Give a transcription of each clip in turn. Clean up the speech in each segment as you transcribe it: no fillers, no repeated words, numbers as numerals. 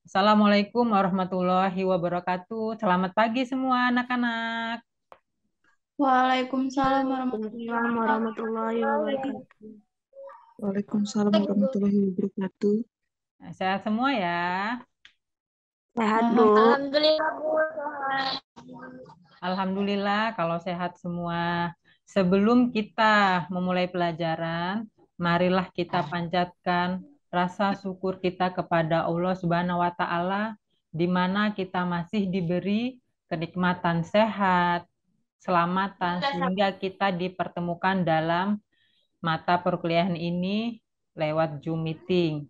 Assalamualaikum warahmatullahi wabarakatuh. Selamat pagi semua anak-anak. Waalaikumsalam warahmatullahi Waalaikumsalam warahmatullahi wabarakatuh. wabarakatuh. Waalaikumsalam warahmatullahi wabarakatuh. Nah, sehat semua ya. Sehat, Bu. Alhamdulillah, Bu. Alhamdulillah kalau sehat semua. Sebelum kita memulai pelajaran, marilah kita panjatkan rasa syukur kita kepada Allah Subhanahu wa taala di mana kita masih diberi kenikmatan sehat, keselamatan sehingga kita dipertemukan dalam mata perkuliahan ini lewat Zoom meeting.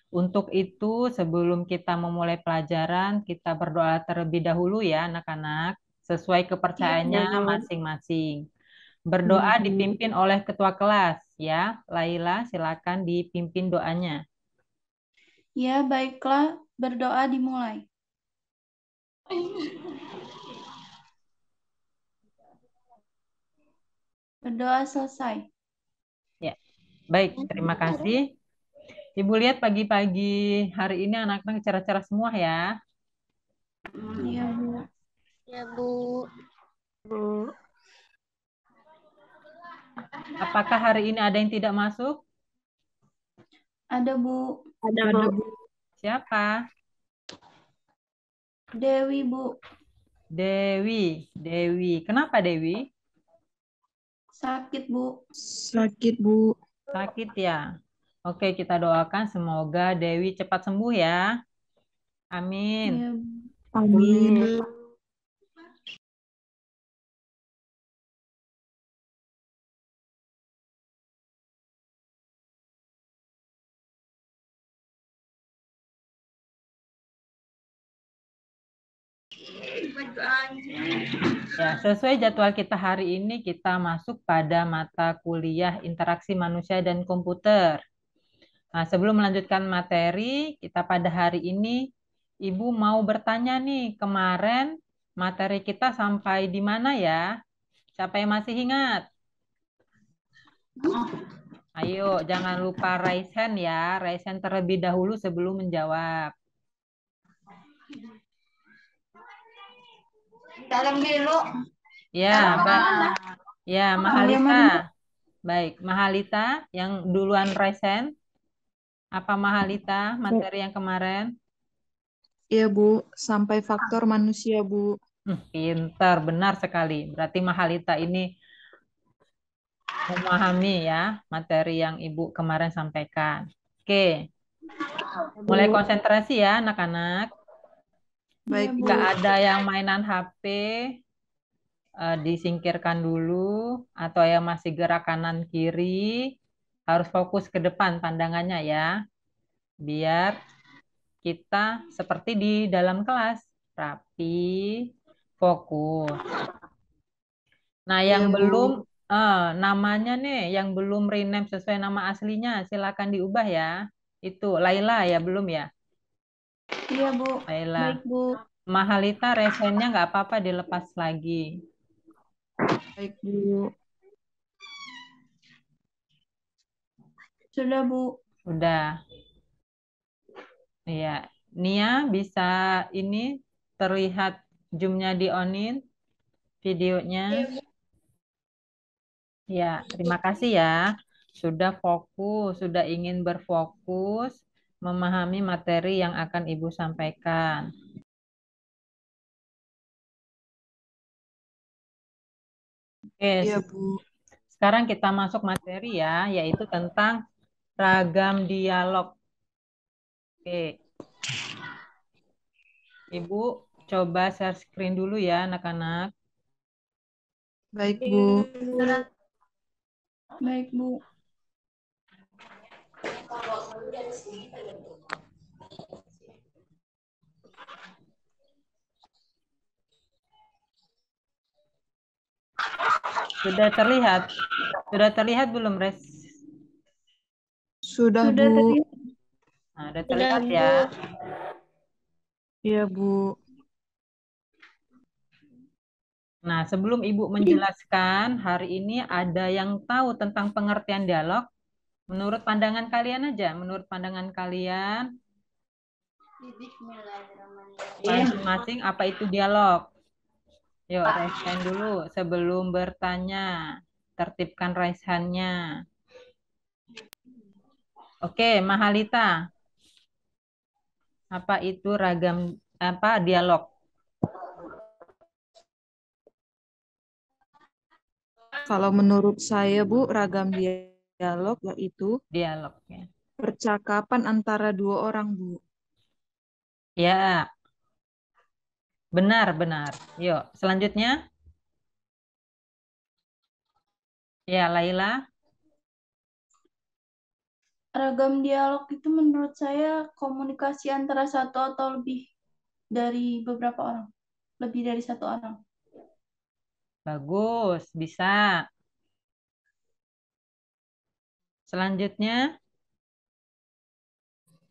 Untuk itu, sebelum kita memulai pelajaran, kita berdoa terlebih dahulu ya anak-anak, sesuai Ya, kepercayaannya Bu. masing-masing. Ya, Berdoa Bu. dipimpin oleh ketua kelas ya. Laila, silakan dipimpin doanya. Ya, baiklah, berdoa dimulai. Berdoa selesai. Ya. Baik, terima kasih. Ibu lihat pagi-pagi hari ini anak-anak cerah-cerah semua ya. Iya, Bu. Ya, Bu. Bu. Apakah hari ini ada yang tidak masuk? Ada Bu. Ada, Ada, Bu. Bu. Siapa? Dewi, Bu. Dewi. Dewi. Kenapa Dewi? Sakit, Bu. Sakit, Bu. Sakit ya. Oke, kita doakan semoga Dewi cepat sembuh ya. Amin. Iya, Bu. Amin. Amin. Ya, sesuai jadwal kita hari ini kita masuk pada mata kuliah interaksi manusia dan komputer. Nah, sebelum melanjutkan materi, kita pada hari ini Ibu mau bertanya nih, kemarin materi kita sampai di mana ya? Siapa yang masih ingat? Ayo, jangan lupa raise hand ya. Raise hand terlebih dahulu sebelum menjawab. Dalam dulu. Ya, Mbak. Ya, Mahalita. Baik, Mahalita yang duluan raise hand. Apa Mahalita materi yang kemarin? Iya, Bu. Sampai faktor manusia, Bu. Pintar, benar sekali. Berarti Mahalita ini memahami ya materi yang Ibu kemarin sampaikan. Oke, mulai Bu. konsentrasi ya anak-anak. Iya, Baik, Bu. Jika Bu. ada yang mainan HP, disingkirkan dulu. Atau yang masih gerak kanan kiri, harus fokus ke depan pandangannya ya. Biar kita seperti di dalam kelas, rapi, fokus. Nah, yang Iya, Bu. belum namanya nih, yang belum rename sesuai nama aslinya, silakan diubah ya. Itu Laila ya, belum ya? Iya, Bu. Laila. Baik, Bu. Mahalita resennya nggak apa-apa dilepas lagi. Baik, Bu. Sudah, Bu. Udah. Iya. Nia bisa ini terlihat zoom-nya di onin videonya. Ya, terima kasih ya. Sudah fokus, sudah ingin berfokus memahami materi yang akan Ibu sampaikan. Oke, Iya, Bu. sekarang kita masuk materi ya, yaitu tentang ragam dialog. Oke, Ibu coba share screen dulu ya anak-anak. Baik, Bu. Baik, Bu. Sudah terlihat? Sudah terlihat belum, Res? Sudah, Sudah Bu. terlihat. Nah, sudah terlihat ya. Iya, Bu. Nah, sebelum Ibu menjelaskan, hari ini ada yang tahu tentang pengertian dialog? Menurut pandangan kalian aja, menurut pandangan kalian, Masing-masing apa itu dialog? Yuk, raise hand dulu sebelum bertanya. Tertibkan raise hand-nya. Oke, Mahalita. Apa itu dialog? Kalau menurut saya, Bu, ragam dialog yaitu Dialog ya. percakapan antara dua orang, Bu. Ya, benar. Yuk, selanjutnya. Ya, Laila. Ragam dialog itu menurut saya komunikasi antara satu atau lebih dari beberapa orang. Lebih dari satu orang. Bagus, bisa. Selanjutnya.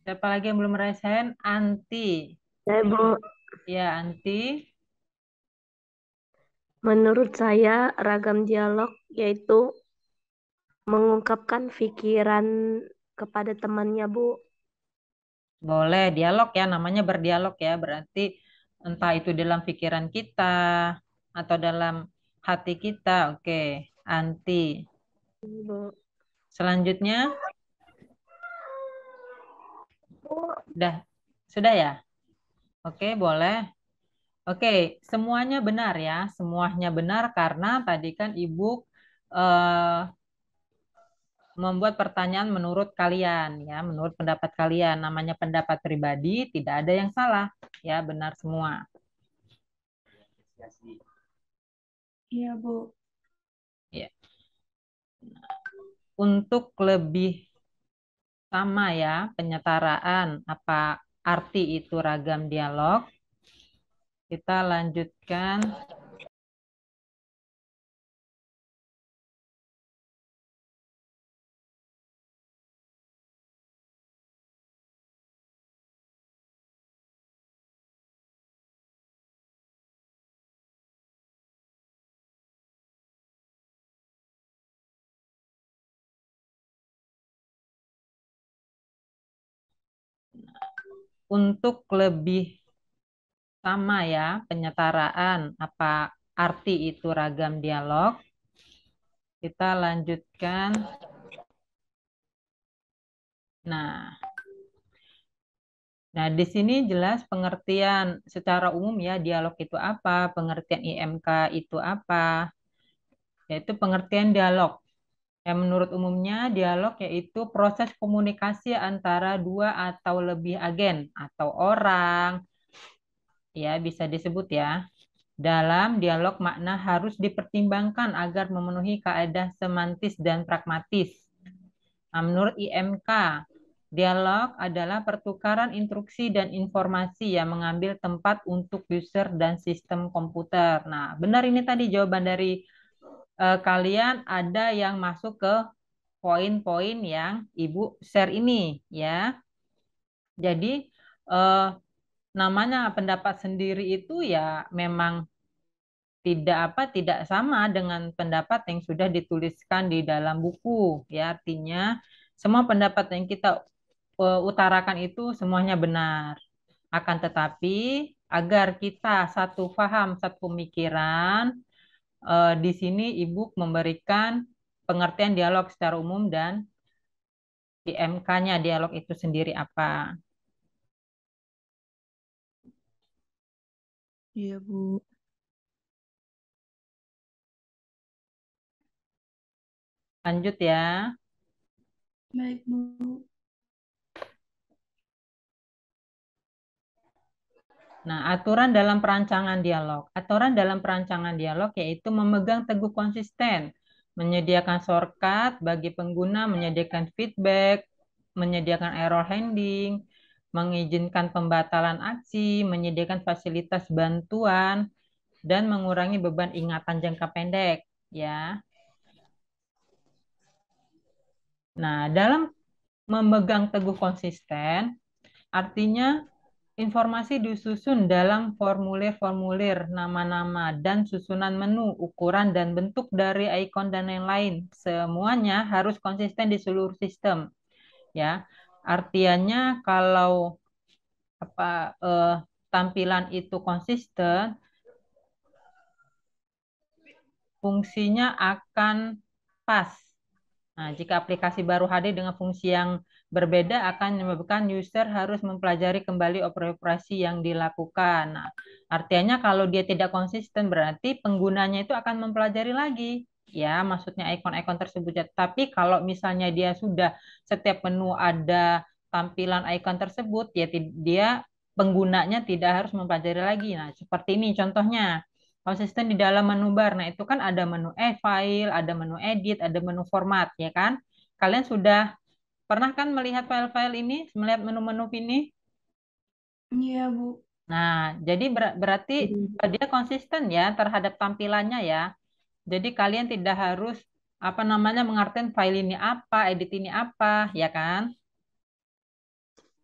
Siapa lagi yang belum raise hand? Anti. Saya, Bu. Ya, Anti. Menurut saya, ragam dialog yaitu mengungkapkan pikiran kepada temannya, Bu. Boleh dialog ya, namanya berdialog ya. Berarti entah itu dalam pikiran kita atau dalam hati kita. Oke, Anti. Bu. Selanjutnya, sudah ya? Oke, boleh. Oke, semuanya benar ya. Semuanya benar karena tadi kan Ibu eh, membuat pertanyaan menurut kalian ya, menurut pendapat kalian. Namanya pendapat pribadi, tidak ada yang salah. Ya, benar semua. Iya, Bu. Ya. Untuk lebih sama ya, penyetaraan apa arti itu ragam dialog. Kita lanjutkan. Untuk lebih sama ya, penyetaraan apa arti itu ragam dialog. Kita lanjutkan. Nah, di sini jelas pengertian secara umum ya, dialog itu apa, pengertian IMK itu apa, yaitu pengertian dialog. Yang menurut umumnya, dialog yaitu proses komunikasi antara dua atau lebih agen atau orang, ya bisa disebut ya. Dalam dialog makna harus dipertimbangkan agar memenuhi kaidah semantis dan pragmatis. Nah, menurut IMK, dialog adalah pertukaran instruksi dan informasi yang mengambil tempat untuk user dan sistem komputer. Nah, benar ini tadi jawaban dari kalian ada yang masuk ke poin-poin yang Ibu share ini ya. Jadi namanya pendapat sendiri itu ya memang tidak sama dengan pendapat yang sudah dituliskan di dalam buku ya, artinya semua pendapat yang kita utarakan itu semuanya benar, akan tetapi agar kita satu paham satu pemikiran, di sini Ibu memberikan pengertian dialog secara umum dan di MK-nya dialog itu sendiri apa. Iya, Bu. Lanjut ya. Baik, Bu. Nah, aturan dalam perancangan dialog. Aturan dalam perancangan dialog yaitu memegang teguh konsisten, menyediakan shortcut bagi pengguna, menyediakan feedback, menyediakan error handling, mengizinkan pembatalan aksi, menyediakan fasilitas bantuan, dan mengurangi beban ingatan jangka pendek. Ya. Nah, dalam memegang teguh konsisten, artinya informasi disusun dalam formulir-formulir, nama-nama, dan susunan menu, ukuran, dan bentuk dari ikon dan lain-lain. Semuanya harus konsisten di seluruh sistem. Ya, artinya kalau tampilan itu konsisten, fungsinya akan pas. Nah, jika aplikasi baru hadir dengan fungsi yang berbeda akan menyebabkan user harus mempelajari kembali operasi yang dilakukan. Nah, artinya kalau dia tidak konsisten berarti penggunanya itu akan mempelajari lagi. Ya, maksudnya ikon-ikon tersebut. Tapi kalau misalnya dia sudah setiap menu ada tampilan ikon tersebut, ya dia penggunanya tidak harus mempelajari lagi. Nah, seperti ini contohnya. Konsisten di dalam menu bar. Nah, itu kan ada menu e-file, ada menu edit, ada menu format, ya kan? Kalian sudah pernah kan melihat file-file ini, melihat menu-menu ini? Iya, Bu. Nah, jadi berarti dia konsisten ya terhadap tampilannya ya. Jadi kalian tidak harus apa namanya mengartikan file ini apa, edit ini apa, ya kan?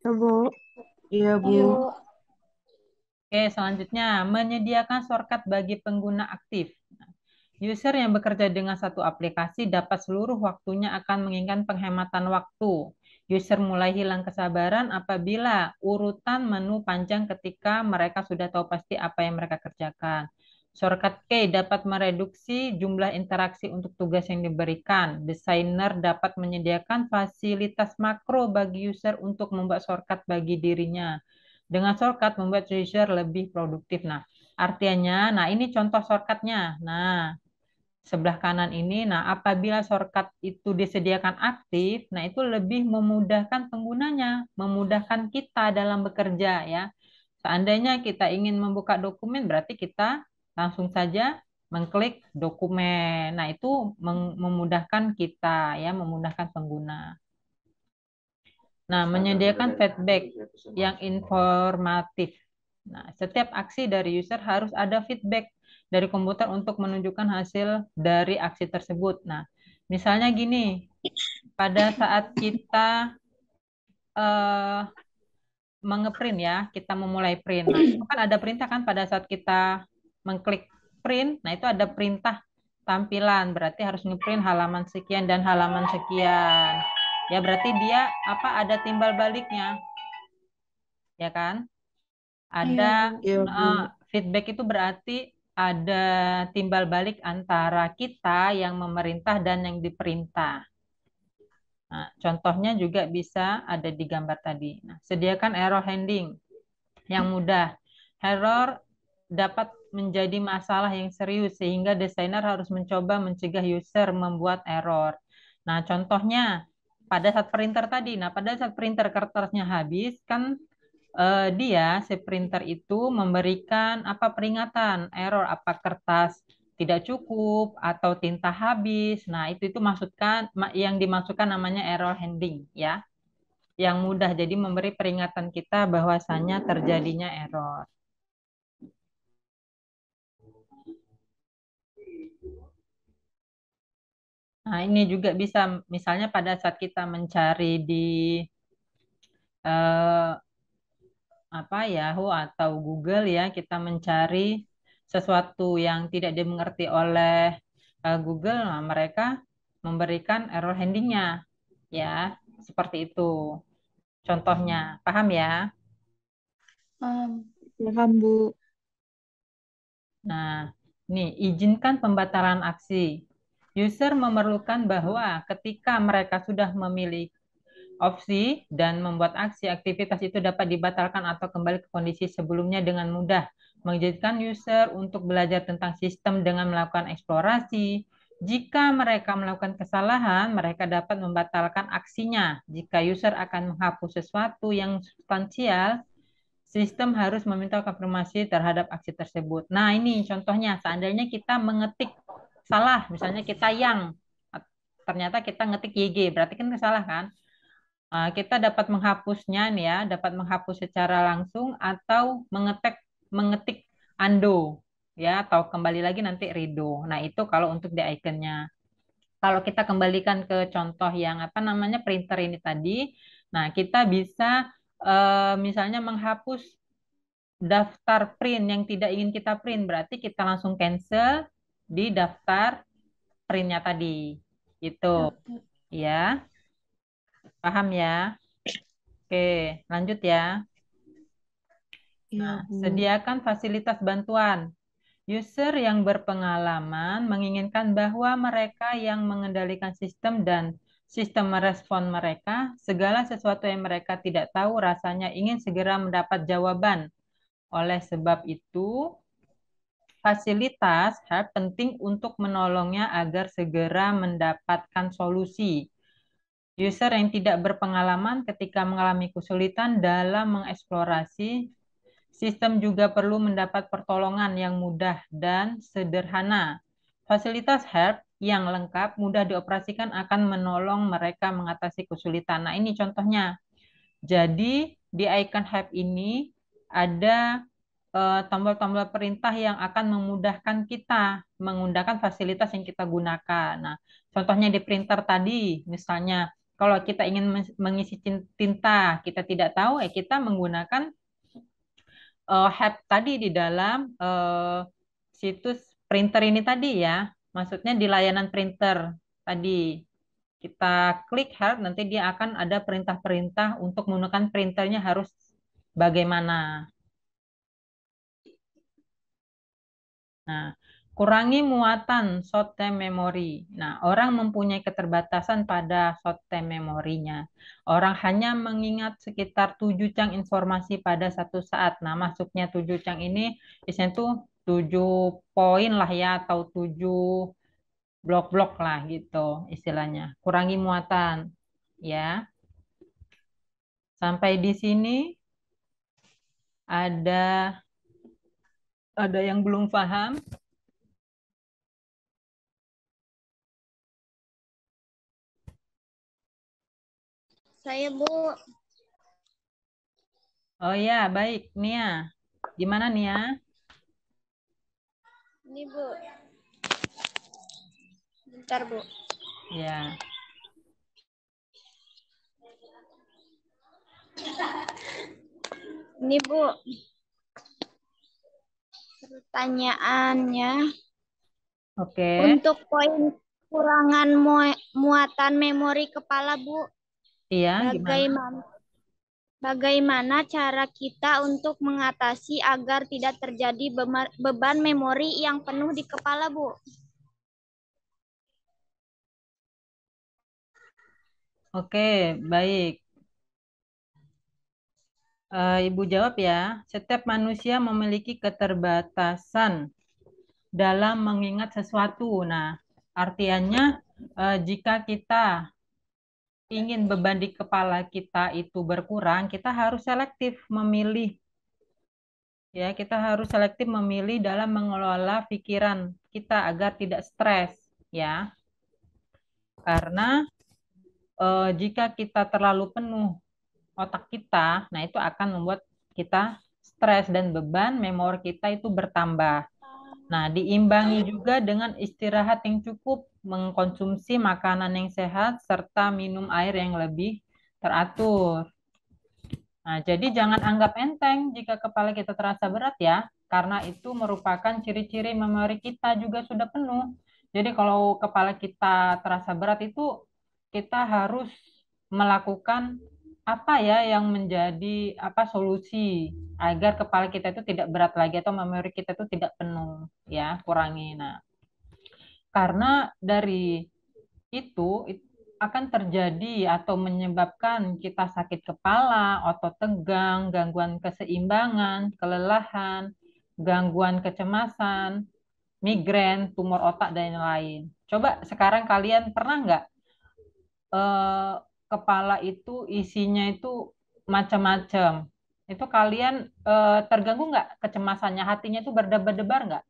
Ya, Bu. Iya, Bu. Iya. Oke, selanjutnya menyediakan shortcut bagi pengguna aktif. User yang bekerja dengan satu aplikasi dapat seluruh waktunya akan menginginkan penghematan waktu. User mulai hilang kesabaran apabila urutan menu panjang ketika mereka sudah tahu pasti apa yang mereka kerjakan. Shortcut key dapat mereduksi jumlah interaksi untuk tugas yang diberikan. Desainer dapat menyediakan fasilitas makro bagi user untuk membuat shortcut bagi dirinya. Dengan shortcut membuat user lebih produktif. Nah, artinya, nah ini contoh shortcutnya. Nah, sebelah kanan ini. Nah, apabila shortcut itu disediakan aktif, nah itu lebih memudahkan penggunanya, memudahkan kita dalam bekerja ya. Seandainya kita ingin membuka dokumen, berarti kita langsung saja mengklik dokumen. Nah, itu memudahkan kita ya, memudahkan pengguna. Nah, menyediakan feedback yang informatif. Nah, setiap aksi dari user harus ada feedback dari komputer untuk menunjukkan hasil dari aksi tersebut. Nah, misalnya gini, pada saat kita eh, mengeprint ya, kita memulai print. Nah, itu kan ada perintah kan pada saat kita mengklik print, nah itu ada perintah tampilan, berarti harus ngeprint halaman sekian dan halaman sekian. Ya berarti dia apa ada timbal baliknya, ya kan? Iya, Ada Bu. Iya, Bu. feedback itu berarti ada timbal balik antara kita yang memerintah dan yang diperintah. Nah, contohnya juga bisa ada di gambar tadi. Nah, sediakan error handling yang mudah. Error dapat menjadi masalah yang serius sehingga desainer harus mencoba mencegah user membuat error. Nah, contohnya pada saat printer tadi. Nah, pada saat printer kertasnya habis kan dia si printer itu memberikan apa peringatan error apa kertas tidak cukup atau tinta habis. Nah, itu maksudkan yang dimasukkan namanya error handling ya. Yang mudah jadi memberi peringatan kita bahwasannya terjadinya error. Nah, ini juga bisa misalnya pada saat kita mencari di eh, apa Yahoo atau Google ya, kita mencari sesuatu yang tidak dimengerti oleh Google, nah mereka memberikan error handlingnya ya, seperti itu. Contohnya, paham ya? Paham, Bu. Nah, nih, izinkan pembatalan aksi. User memerlukan bahwa ketika mereka sudah memilih opsi dan membuat aksi, aktivitas itu dapat dibatalkan atau kembali ke kondisi sebelumnya dengan mudah. Mengizinkan user untuk belajar tentang sistem dengan melakukan eksplorasi. Jika mereka melakukan kesalahan, mereka dapat membatalkan aksinya. Jika user akan menghapus sesuatu yang substansial, sistem harus meminta konfirmasi terhadap aksi tersebut. Nah, ini contohnya, seandainya kita mengetik salah, misalnya kita yang, ternyata kita ngetik YG, berarti kan salah kan? Kita dapat menghapusnya nih ya, dapat menghapus secara langsung atau mengetik undo ya, atau kembali lagi nanti redo. Nah, itu kalau untuk di iconnya. Kalau kita kembalikan ke contoh yang apa namanya printer ini tadi, nah kita bisa misalnya menghapus daftar print yang tidak ingin kita print, berarti kita langsung cancel di daftar printnya tadi. Itu Daftar. ya, paham ya? Oke, lanjut ya. Iya, Nah, Bu. sediakan fasilitas bantuan. User yang berpengalaman menginginkan bahwa mereka yang mengendalikan sistem dan sistem merespon mereka, segala sesuatu yang mereka tidak tahu rasanya ingin segera mendapat jawaban. Oleh sebab itu, fasilitas help penting untuk menolongnya agar segera mendapatkan solusi. User yang tidak berpengalaman ketika mengalami kesulitan dalam mengeksplorasi sistem juga perlu mendapat pertolongan yang mudah dan sederhana. Fasilitas help yang lengkap, mudah dioperasikan akan menolong mereka mengatasi kesulitan. Nah, ini contohnya. Jadi, di icon help ini ada tombol-tombol perintah yang akan memudahkan kita menggunakan fasilitas yang kita gunakan. Nah, contohnya di printer tadi, misalnya kalau kita ingin mengisi tinta, kita tidak tahu, kita menggunakan help tadi di dalam situs printer ini tadi ya. Maksudnya di layanan printer tadi. Kita klik help, nanti dia akan ada perintah-perintah untuk menggunakan printernya harus bagaimana. Nah, kurangi muatan short term memory. Nah, orang mempunyai keterbatasan pada short term memorinya. Orang hanya mengingat sekitar 7 cang informasi pada satu saat. Nah, masuknya 7 cang ini isinya tuh 7 poin lah ya, atau 7 blok-blok lah gitu istilahnya. Kurangi muatan ya. Sampai di sini ada yang belum paham? Saya, Bu. Oh ya, baik. Nia. Gimana Nia? Ini, Bu. Bentar, Bu. Ya. Ini, Bu. Pertanyaannya, Oke. untuk poin kurangan muatan memori kepala, Bu, Iya, gimana? bagaimana cara kita untuk mengatasi agar tidak terjadi beban memori yang penuh di kepala, Bu? Oke, baik. Ibu jawab ya. Setiap manusia memiliki keterbatasan dalam mengingat sesuatu. Nah, artinya jika kita ingin beban di kepala kita itu berkurang, kita harus selektif memilih. Ya, kita harus selektif memilih dalam mengelola pikiran kita agar tidak stres, ya. Karena jika kita terlalu penuh otak kita, nah itu akan membuat kita stres dan beban memori kita itu bertambah. Nah, diimbangi juga dengan istirahat yang cukup, mengkonsumsi makanan yang sehat, serta minum air yang lebih teratur. Nah, jadi jangan anggap enteng jika kepala kita terasa berat ya, karena itu merupakan ciri-ciri memori kita juga sudah penuh. Jadi kalau kepala kita terasa berat itu kita harus melakukan apa ya yang menjadi solusi agar kepala kita itu tidak berat lagi atau memori kita itu tidak penuh ya, kurangi. Nah, karena dari itu akan terjadi atau menyebabkan kita sakit kepala, otot tegang, gangguan keseimbangan, kelelahan, gangguan kecemasan, migrain, tumor otak, dan lain-lain. Coba sekarang kalian pernah nggak eh, kepala itu isinya itu macam-macam? Itu kalian terganggu nggak kecemasannya, hatinya itu berdebar-debar nggak?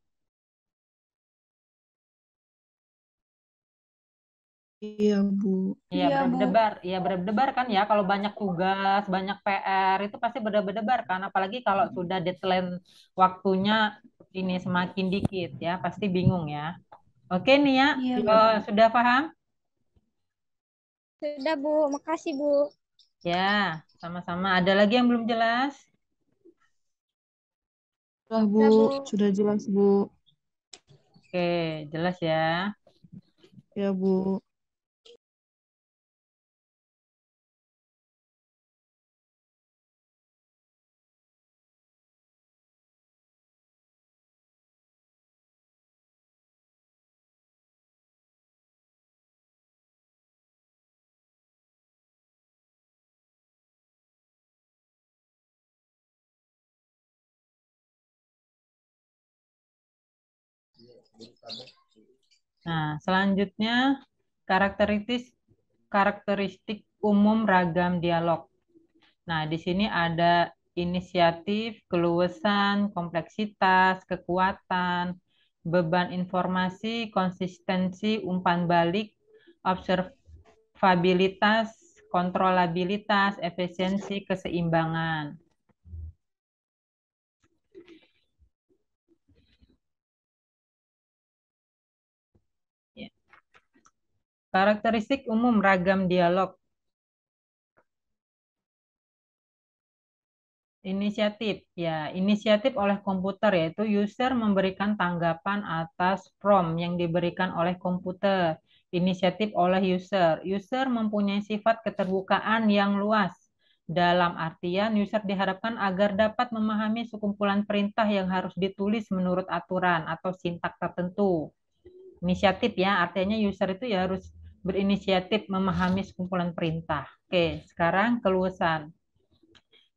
Iya, Bu. Iya, Iya, Bu. berdebar. Iya, berdebar kan ya. Kalau banyak tugas, banyak PR, itu pasti berdebar kan. Apalagi kalau sudah deadline waktunya ini semakin dikit ya, pasti bingung ya. Oke nih ya, Iya, Iya, Bu. Bu. sudah paham? Sudah, Bu. Makasih, Bu. Ya, sama-sama. Ada lagi yang belum jelas? Sudah, Bu. Sudah, Bu. Sudah jelas, Bu. Oke, jelas ya. Ya, Bu. Nah, selanjutnya karakteristik umum ragam dialog. Nah, di sini ada inisiatif, keluasan, kompleksitas, kekuatan, beban informasi, konsistensi, umpan balik, observabilitas, kontrolabilitas, efisiensi, keseimbangan. Ya. Karakteristik umum ragam dialog. Inisiatif, ya, inisiatif oleh komputer yaitu user memberikan tanggapan atas prompt yang diberikan oleh komputer. Inisiatif oleh user. User mempunyai sifat keterbukaan yang luas. Dalam artian, user diharapkan agar dapat memahami sekumpulan perintah yang harus ditulis menurut aturan atau sintak tertentu. Inisiatif ya, artinya user itu ya harus berinisiatif memahami sekumpulan perintah. Oke, sekarang keluasan.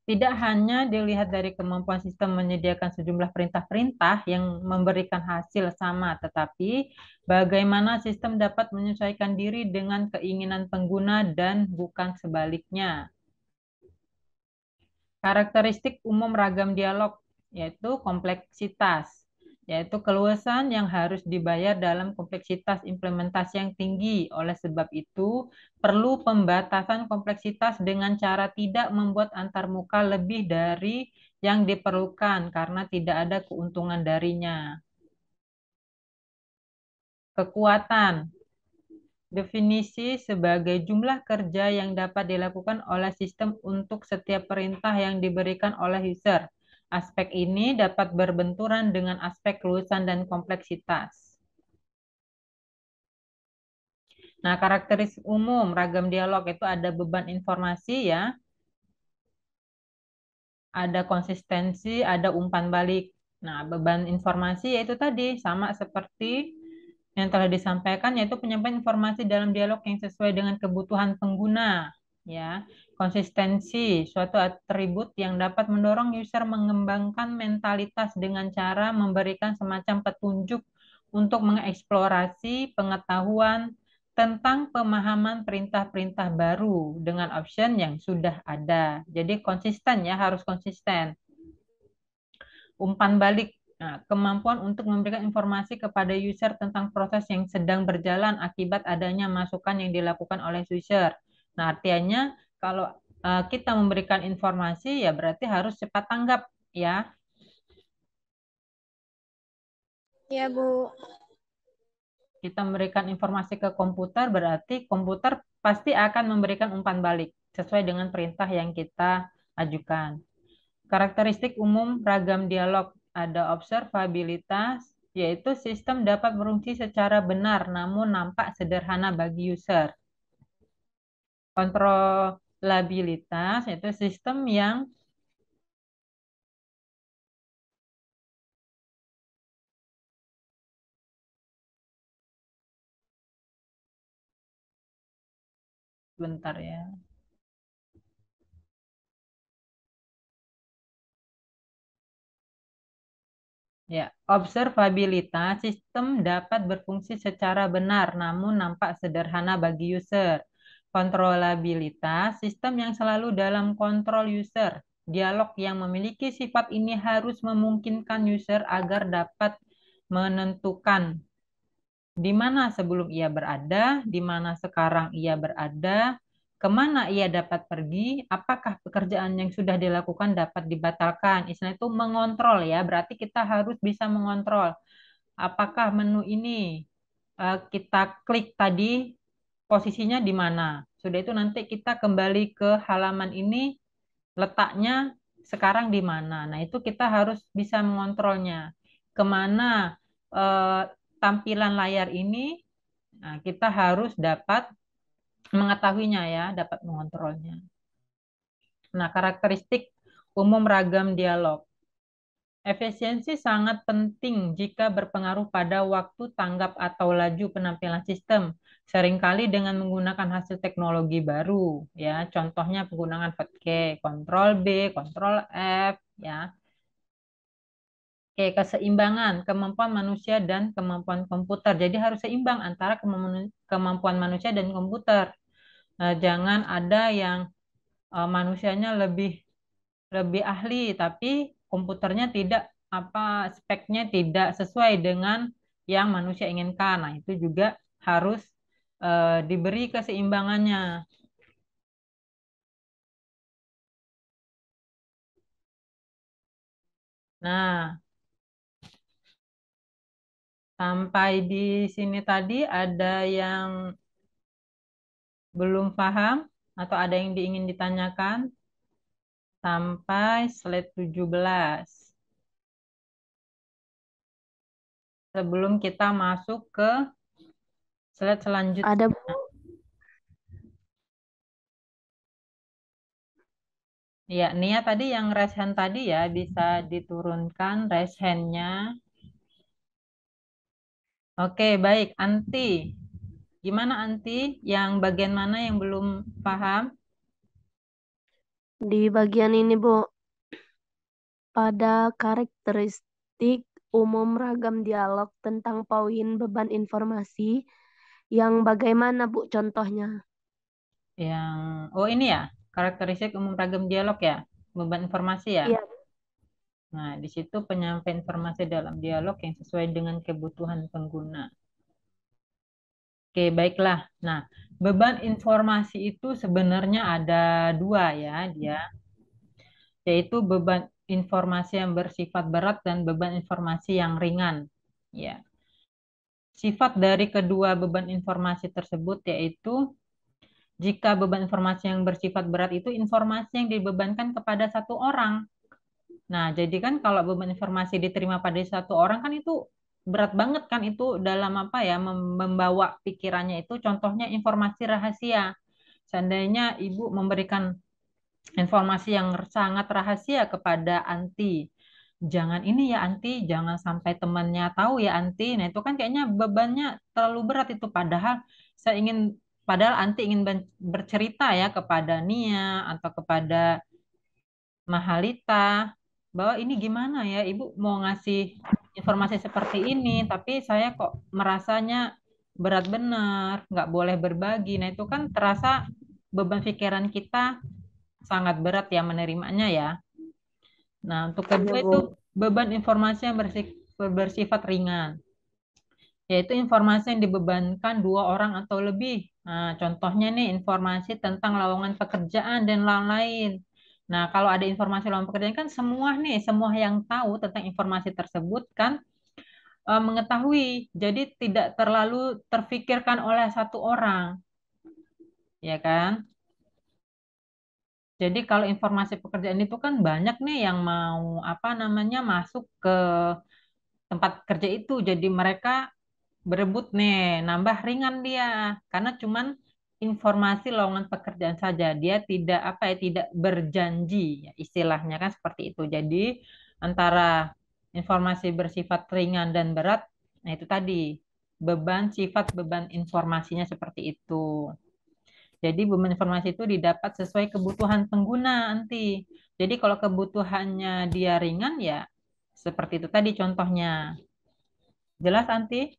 Tidak hanya dilihat dari kemampuan sistem menyediakan sejumlah perintah-perintah yang memberikan hasil sama, tetapi bagaimana sistem dapat menyesuaikan diri dengan keinginan pengguna dan bukan sebaliknya. Karakteristik umum ragam dialog, yaitu kompleksitas, yaitu keluasan yang harus dibayar dalam kompleksitas implementasi yang tinggi. Oleh sebab itu, perlu pembatasan kompleksitas dengan cara tidak membuat antarmuka lebih dari yang diperlukan karena tidak ada keuntungan darinya. Kekuatan. Definisi sebagai jumlah kerja yang dapat dilakukan oleh sistem untuk setiap perintah yang diberikan oleh user. Aspek ini dapat berbenturan dengan aspek keluasan dan kompleksitas. Nah, karakteristik umum ragam dialog itu ada beban informasi ya, ada konsistensi, ada umpan balik. Nah, beban informasi yaitu tadi sama seperti yang telah disampaikan, yaitu penyampaian informasi dalam dialog yang sesuai dengan kebutuhan pengguna. Ya, konsistensi, suatu atribut yang dapat mendorong user mengembangkan mentalitas dengan cara memberikan semacam petunjuk untuk mengeksplorasi pengetahuan tentang pemahaman perintah-perintah baru dengan option yang sudah ada. Jadi konsisten ya, harus konsisten. Umpan balik, nah, kemampuan untuk memberikan informasi kepada user tentang proses yang sedang berjalan akibat adanya masukan yang dilakukan oleh user. Nah, artinya kalau kita memberikan informasi ya berarti harus cepat tanggap ya. Ya, Bu. Kita memberikan informasi ke komputer berarti komputer pasti akan memberikan umpan balik sesuai dengan perintah yang kita ajukan. Karakteristik umum ragam dialog, ada observabilitas, yaitu sistem dapat berfungsi secara benar namun nampak sederhana bagi user. Kontrolabilitas, yaitu sistem yang bentar ya. Ya, observabilitas sistem dapat berfungsi secara benar namun nampak sederhana bagi user. Kontrolabilitas sistem yang selalu dalam kontrol user. Dialog yang memiliki sifat ini harus memungkinkan user agar dapat menentukan di mana sebelum ia berada, di mana sekarang ia berada, kemana ia dapat pergi, apakah pekerjaan yang sudah dilakukan dapat dibatalkan. Istilah itu mengontrol ya, berarti kita harus bisa mengontrol. Apakah menu ini kita klik tadi posisinya di mana. Sudah itu nanti kita kembali ke halaman ini, letaknya sekarang di mana. Nah itu kita harus bisa mengontrolnya. Kemana eh, tampilan layar ini, nah, kita harus dapat mengetahuinya ya, dapat mengontrolnya. Nah, karakteristik umum ragam dialog. Efisiensi sangat penting jika berpengaruh pada waktu tanggap atau laju penampilan sistem. Seringkali dengan menggunakan hasil teknologi baru, ya. Contohnya penggunaan hotkey, Ctrl B, Ctrl F, ya. Oke, keseimbangan kemampuan manusia dan kemampuan komputer. Jadi harus seimbang antara kemampuan manusia dan komputer. Nah, jangan ada yang manusianya lebih ahli, tapi komputernya tidak speknya tidak sesuai dengan yang manusia inginkan. Nah, itu juga harus diberi keseimbangannya. Nah, sampai di sini tadi ada yang belum paham atau ada yang ingin ditanyakan sampai slide 17. Sebelum kita masuk ke slide selanjutnya. Ada, Ya, Nia tadi yang raise hand tadi ya, bisa diturunkan raise hand-nya. Oke, baik. Anti. Gimana Anti? Yang bagian mana yang belum paham? di bagian ini, Bu. Pada karakteristik umum ragam dialog tentang poin beban informasi, yang bagaimana, Bu, contohnya? Oh ini ya, karakteristik umum ragam dialog ya, beban informasi ya. Iya, Nah, di situ penyampaian informasi dalam dialog yang sesuai dengan kebutuhan pengguna. Oke, baiklah. Nah, beban informasi itu sebenarnya ada dua ya, yaitu beban informasi yang bersifat berat dan beban informasi yang ringan. Ya, sifat dari kedua beban informasi tersebut yaitu jika beban informasi yang bersifat berat itu informasi yang dibebankan kepada satu orang. Nah, jadi kan kalau beban informasi diterima pada satu orang kan itu berat banget kan itu dalam membawa pikirannya itu contohnya informasi rahasia. Seandainya ibu memberikan informasi yang sangat rahasia kepada Anti. Jangan ini ya Anti, jangan sampai temannya tahu ya Anti. Nah, itu kan kayaknya bebannya terlalu berat itu padahal Anti ingin bercerita ya kepada Nia atau kepada Mahalita bahwa ini gimana ya Ibu mau ngasih informasi seperti ini tapi saya kok merasanya berat benar nggak boleh berbagi. Nah itu kan terasa beban pikiran kita sangat berat ya menerimanya ya. Nah untuk kedua iya, itu Bu. beban informasi yang bersifat ringan, yaitu informasi yang dibebankan dua orang atau lebih. Nah, contohnya nih informasi tentang lowongan pekerjaan dan lain-lain. Nah, kalau ada informasi lowongan pekerjaan kan semua yang tahu tentang informasi tersebut kan mengetahui. Jadi tidak terlalu terfikirkan oleh satu orang, ya kan? Jadi kalau informasi pekerjaan itu kan banyak nih yang mau masuk ke tempat kerja itu. Jadi mereka berebut nih, nambah ringan dia karena cuman informasi lowongan pekerjaan saja. Dia tidak berjanji ya, istilahnya kan seperti itu. Jadi antara informasi bersifat ringan dan berat, nah itu tadi sifat beban informasinya seperti itu. Jadi beban informasi itu didapat sesuai kebutuhan pengguna nanti. Jadi kalau kebutuhannya dia ringan ya seperti itu tadi contohnya. Jelas Anti?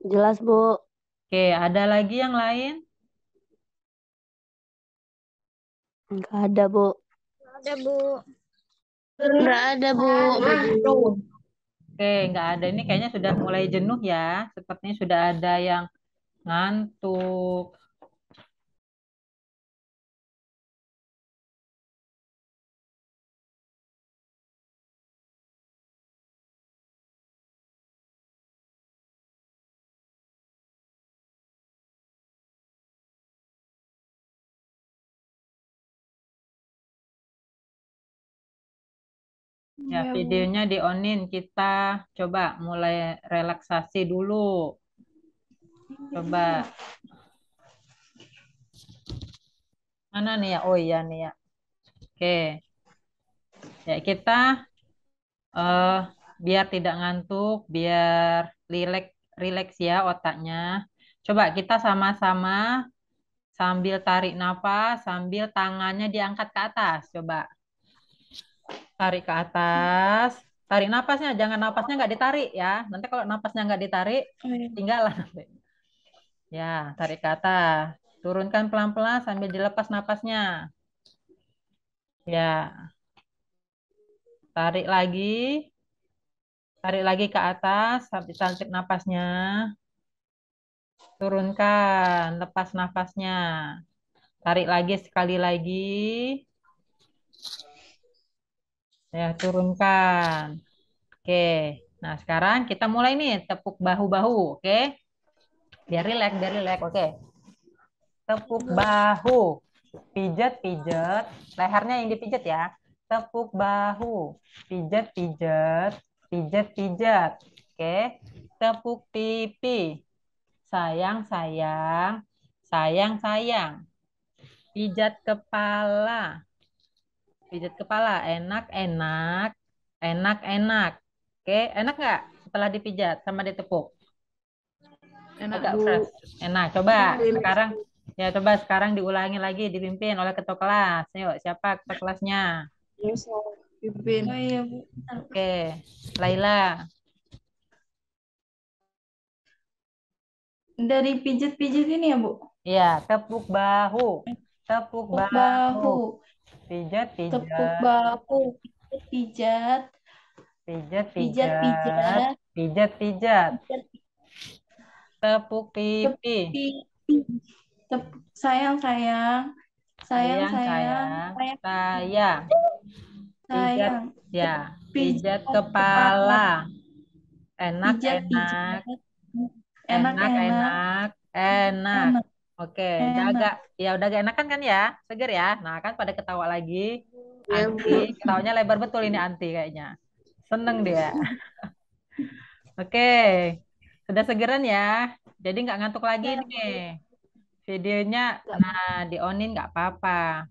Jelas, Bu. Oke, ada lagi yang lain? Nggak ada, Bu. Ada, Bu. Nggak ada, Bu. Oke, nggak ada. Ini kayaknya sudah mulai jenuh ya. Sepertinya sudah ada yang ngantuk. Ya, Iya, Bu. videonya di-onin. Kita coba mulai relaksasi dulu. Coba. Mana nih ya? Oh iya nih ya. Oke. Ya, kita eh biar tidak ngantuk, biar rileks rileks ya otaknya. Coba kita sama-sama sambil tarik nafas, sambil tangannya diangkat ke atas. Coba. Tarik ke atas. Tarik napasnya, jangan napasnya nggak ditarik ya. Nanti kalau napasnya nggak ditarik, Oh, iya. tinggallah nanti. Ya, tarik ke atas. Turunkan pelan-pelan sambil dilepas napasnya. Ya, tarik lagi. Tarik lagi ke atas sampai tarik napasnya. Turunkan, lepas napasnya. Tarik lagi sekali lagi. Ya, turunkan. Oke. Nah, sekarang kita mulai nih tepuk bahu-bahu, oke? Biar rileks, biar rileks. Oke. Tepuk bahu. Pijat-pijat. Lehernya yang dipijat ya. Tepuk bahu. Pijat-pijat. Pijat-pijat. Oke. Tepuk pipi. Sayang-sayang. Sayang-sayang. Pijat kepala. Pijat kepala. Enak-enak. Enak-enak. Oke. Enak nggak setelah dipijat sama ditepuk? Enak, Agak Bu. fresh. Enak. Coba Rileks. sekarang. Ya, coba sekarang diulangi lagi, dipimpin oleh ketua kelas. Yuk, siapa ketua kelasnya? Ya, saya pimpin. Oh iya, Bu. Bentar, Bu. Oke, Laila. Dari pijat-pijat ini ya, Bu? Iya, tepuk bahu. Tepuk Tepuk bahu. bahu. Pijat, Tepuk pijat. bahu. Pijat. Pijat, Pijat, pijat. pijat. Pijat, pijat. Pijat, Tepuk tepuk pipi. pipi. Tepuk sayang, sayang. Sayang, Sayang, sayang. sayang. Sayang, Sayang. Pijat, sayang. ya. Pijat Pijat kepala. kepala. Enak, Pijat, enak. pijat. Enak, Enak-enak. enak. Enak. Enak, Oke, udah enak. agak, ya udah agak enakan kan ya? Seger ya? Nah, kan pada ketawa lagi. Ya, Bu. Anti, ketawanya lebar betul ini Anti kayaknya. Seneng dia. Oke, sudah segeran ya. Jadi nggak ngantuk lagi nih. Videonya, nah di-onin nggak apa-apa.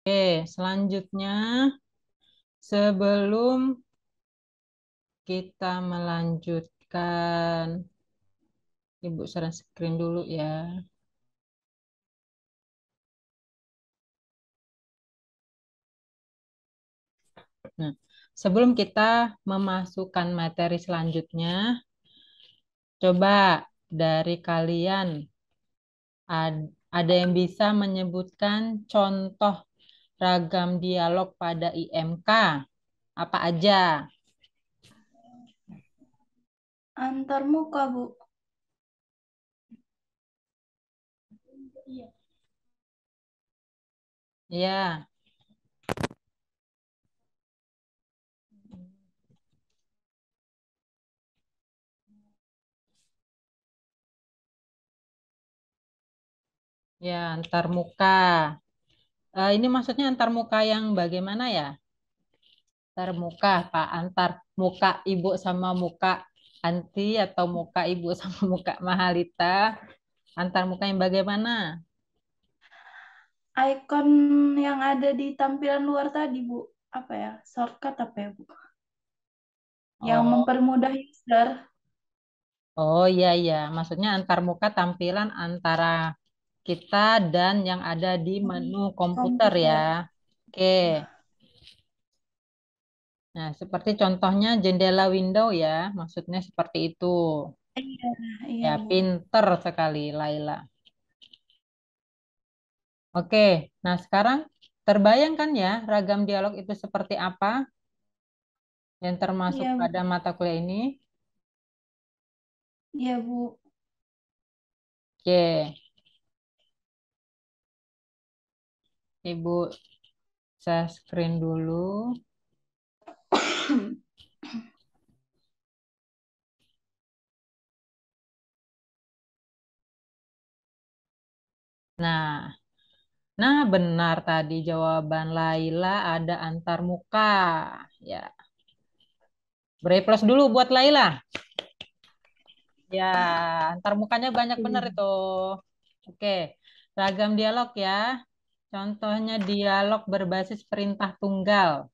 Oke, selanjutnya sebelum kita melanjutkan, Ibu share screen dulu ya. Nah, sebelum kita memasukkan materi selanjutnya, coba dari kalian ada yang bisa menyebutkan contoh ragam dialog pada IMK? Apa aja? Antar muka, Bu. Ya, ya antar muka. Ini maksudnya antar muka yang bagaimana ya? Antar muka, Pak. Antar muka Ibu sama muka Anti atau muka Ibu sama muka Mahalita? Antar muka yang bagaimana? Icon yang ada di tampilan luar tadi, Bu. Apa ya? Shortcut apa ya, Bu? Yang Oh, mempermudah user. oh iya iya. Maksudnya antar muka tampilan antara kita dan yang ada di menu komputer ya. Komputer. Oke. Nah, seperti contohnya jendela window ya. Maksudnya seperti itu. Iya, iya, Ya, Bu. pinter sekali Laila. Oke. Nah, sekarang terbayangkan ya ragam dialog itu seperti apa yang termasuk Iya, Bu. pada mata kuliah ini. Iya, Bu. Oke. Ibu saya screen dulu. Nah, nah benar tadi jawaban Laila ada antar muka. Ya, beri plus dulu buat Laila. Ya, antar mukanya banyak benar itu. Oke, ragam dialog ya. Contohnya dialog berbasis perintah tunggal,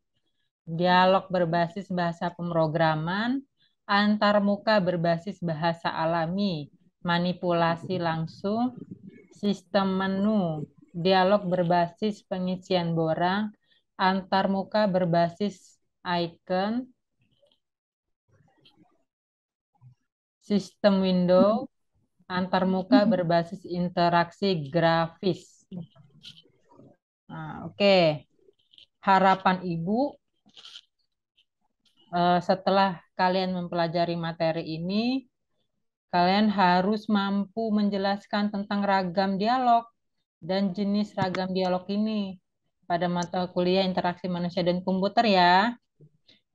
dialog berbasis bahasa pemrograman, antarmuka berbasis bahasa alami, manipulasi langsung, sistem menu, dialog berbasis pengisian borang, antarmuka berbasis icon, sistem window, antarmuka berbasis interaksi grafis. Nah, oke. Harapan Ibu setelah kalian mempelajari materi ini, kalian harus mampu menjelaskan tentang ragam dialog dan jenis ragam dialog ini pada mata kuliah interaksi manusia dan komputer ya.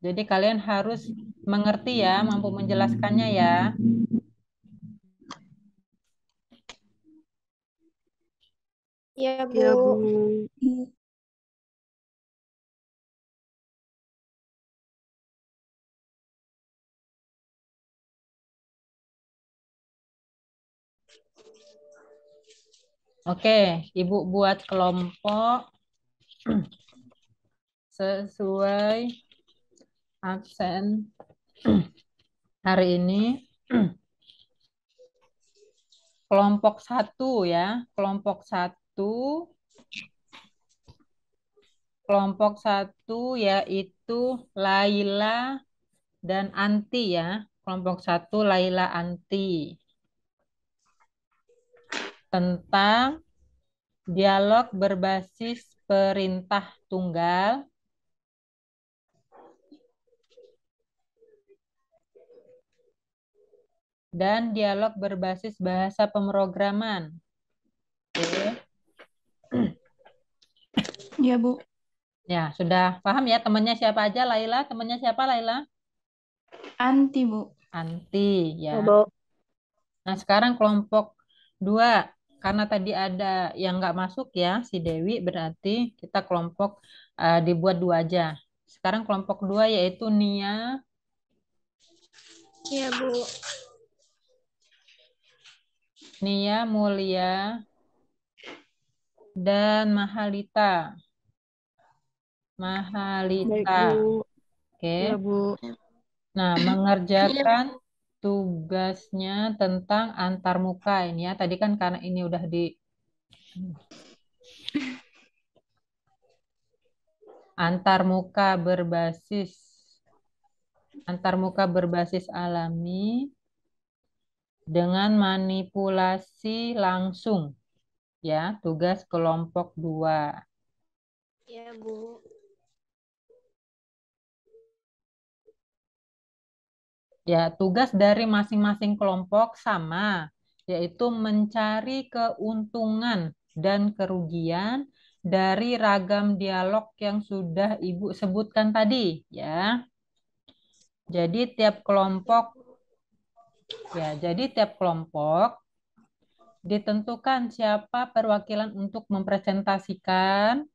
Jadi kalian harus mengerti ya, mampu menjelaskannya ya. Ya, Bu. Ya, Bu. Oke, Ibu buat kelompok sesuai absen hari ini. Kelompok 1 ya, kelompok 1 yaitu Laila dan Anti ya. Kelompok 1 Laila Anti. Tentang dialog berbasis perintah tunggal dan dialog berbasis bahasa pemrograman. Oke. Ya, Bu. Ya, sudah paham ya temannya siapa aja Laila? Temannya siapa Laila? Anti, Bu. Anti ya. Ya, Bu. Nah, sekarang kelompok 2. Karena tadi ada yang nggak masuk ya, si Dewi, berarti kita kelompok dibuat 2 aja. Sekarang kelompok 2 yaitu Nia, Ya, Bu. Mulia, dan Mahalita. Baik, Bu. Oke. Ya, Bu. Nah, mengerjakan tugasnya tentang antarmuka ini ya. Tadi kan karena ini udah di antarmuka berbasis alami dengan manipulasi langsung ya, tugas kelompok 2. Ya, Bu. Ya, tugas dari masing-masing kelompok sama, yaitu mencari keuntungan dan kerugian dari ragam dialog yang sudah Ibu sebutkan tadi, ya. Jadi tiap kelompok ditentukan siapa perwakilan untuk mempresentasikan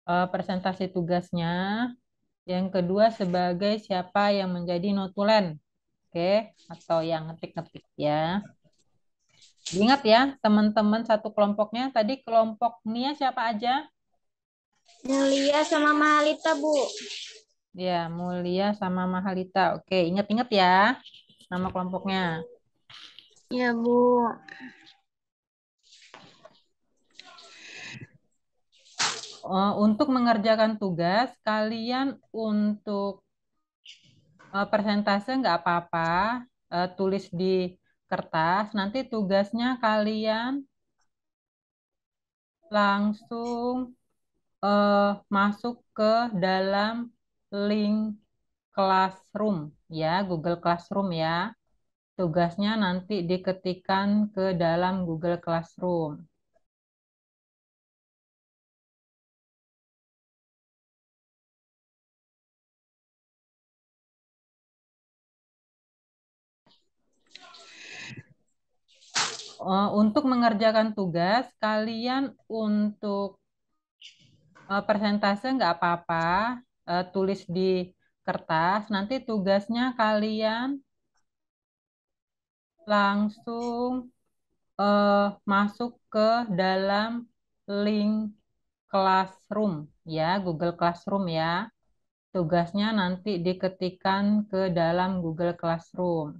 presentasi tugasnya. Yang kedua sebagai siapa yang menjadi notulen. Oke, atau yang ngetik-ngetik ya. Ingat ya, teman-teman satu kelompoknya. Tadi kelompok Nia siapa aja? Mulia sama Mahalita, Bu. Ya, Mulia sama Mahalita. Oke, ingat-ingat ya nama kelompoknya. Ya, Bu. Untuk mengerjakan tugas, kalian untuk persentase nggak apa-apa, tulis di kertas. Nanti tugasnya kalian langsung masuk ke dalam link Classroom ya, Google Classroom ya. Tugasnya nanti diketikkan ke dalam Google Classroom. Untuk mengerjakan tugas, kalian untuk persentase nggak apa-apa, tulis di kertas. Nanti tugasnya kalian langsung masuk ke dalam link Classroom ya, Google Classroom ya. tugasnya nanti diketikkan ke dalam Google Classroom.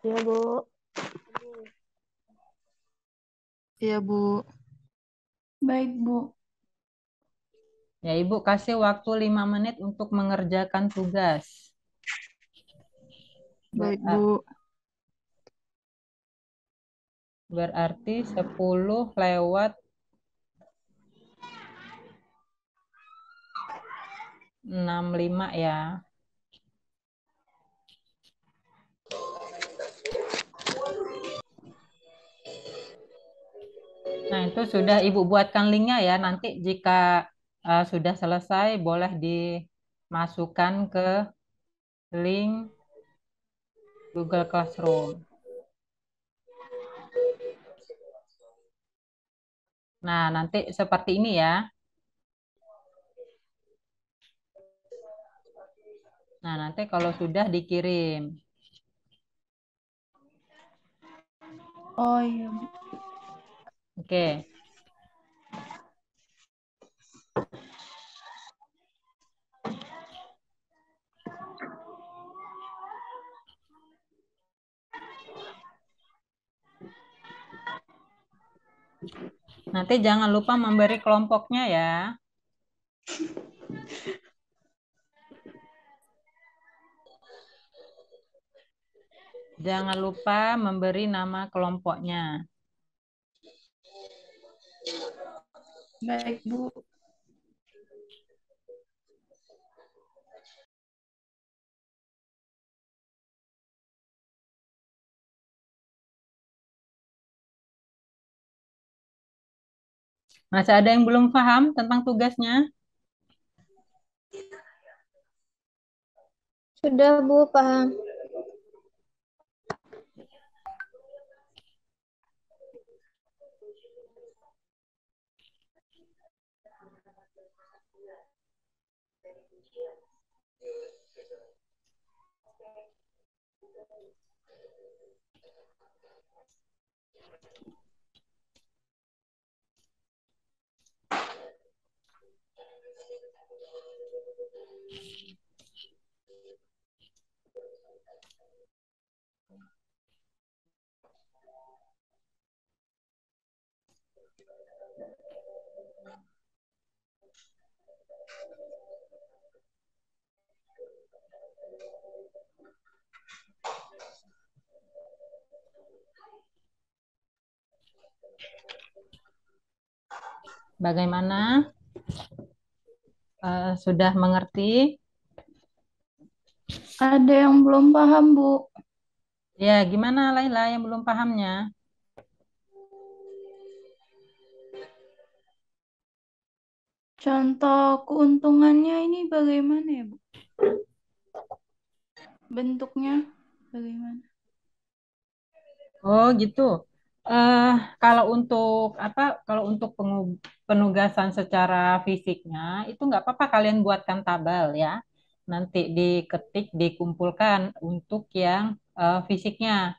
Ya, Bu. Iya, Bu. Baik, Bu. Ya, Ibu kasih waktu 5 menit untuk mengerjakan tugas. Baik, Berar- Bu. Berarti 10 lewat 65 ya. Nah, itu sudah Ibu buatkan linknya ya. Nanti jika sudah selesai, boleh dimasukkan ke link Google Classroom. Nah, nanti seperti ini ya. Nah, nanti kalau sudah dikirim. Oh iya, Bu. Oke. Nanti jangan lupa memberi kelompoknya ya. Jangan lupa memberi nama kelompoknya. Baik, Bu. Masih ada yang belum paham tentang tugasnya? Sudah, Bu, paham. Bagaimana? Sudah mengerti? Ada yang belum paham, Bu. Ya, gimana Laila yang belum pahamnya? Contoh keuntungannya ini bagaimana ya, Bu? Bentuknya bagaimana? Oh, gitu. Eh, kalau untuk apa? Kalau untuk penugasan secara fisiknya itu nggak apa-apa kalian buatkan tabel ya. Nanti diketik, dikumpulkan untuk yang fisiknya.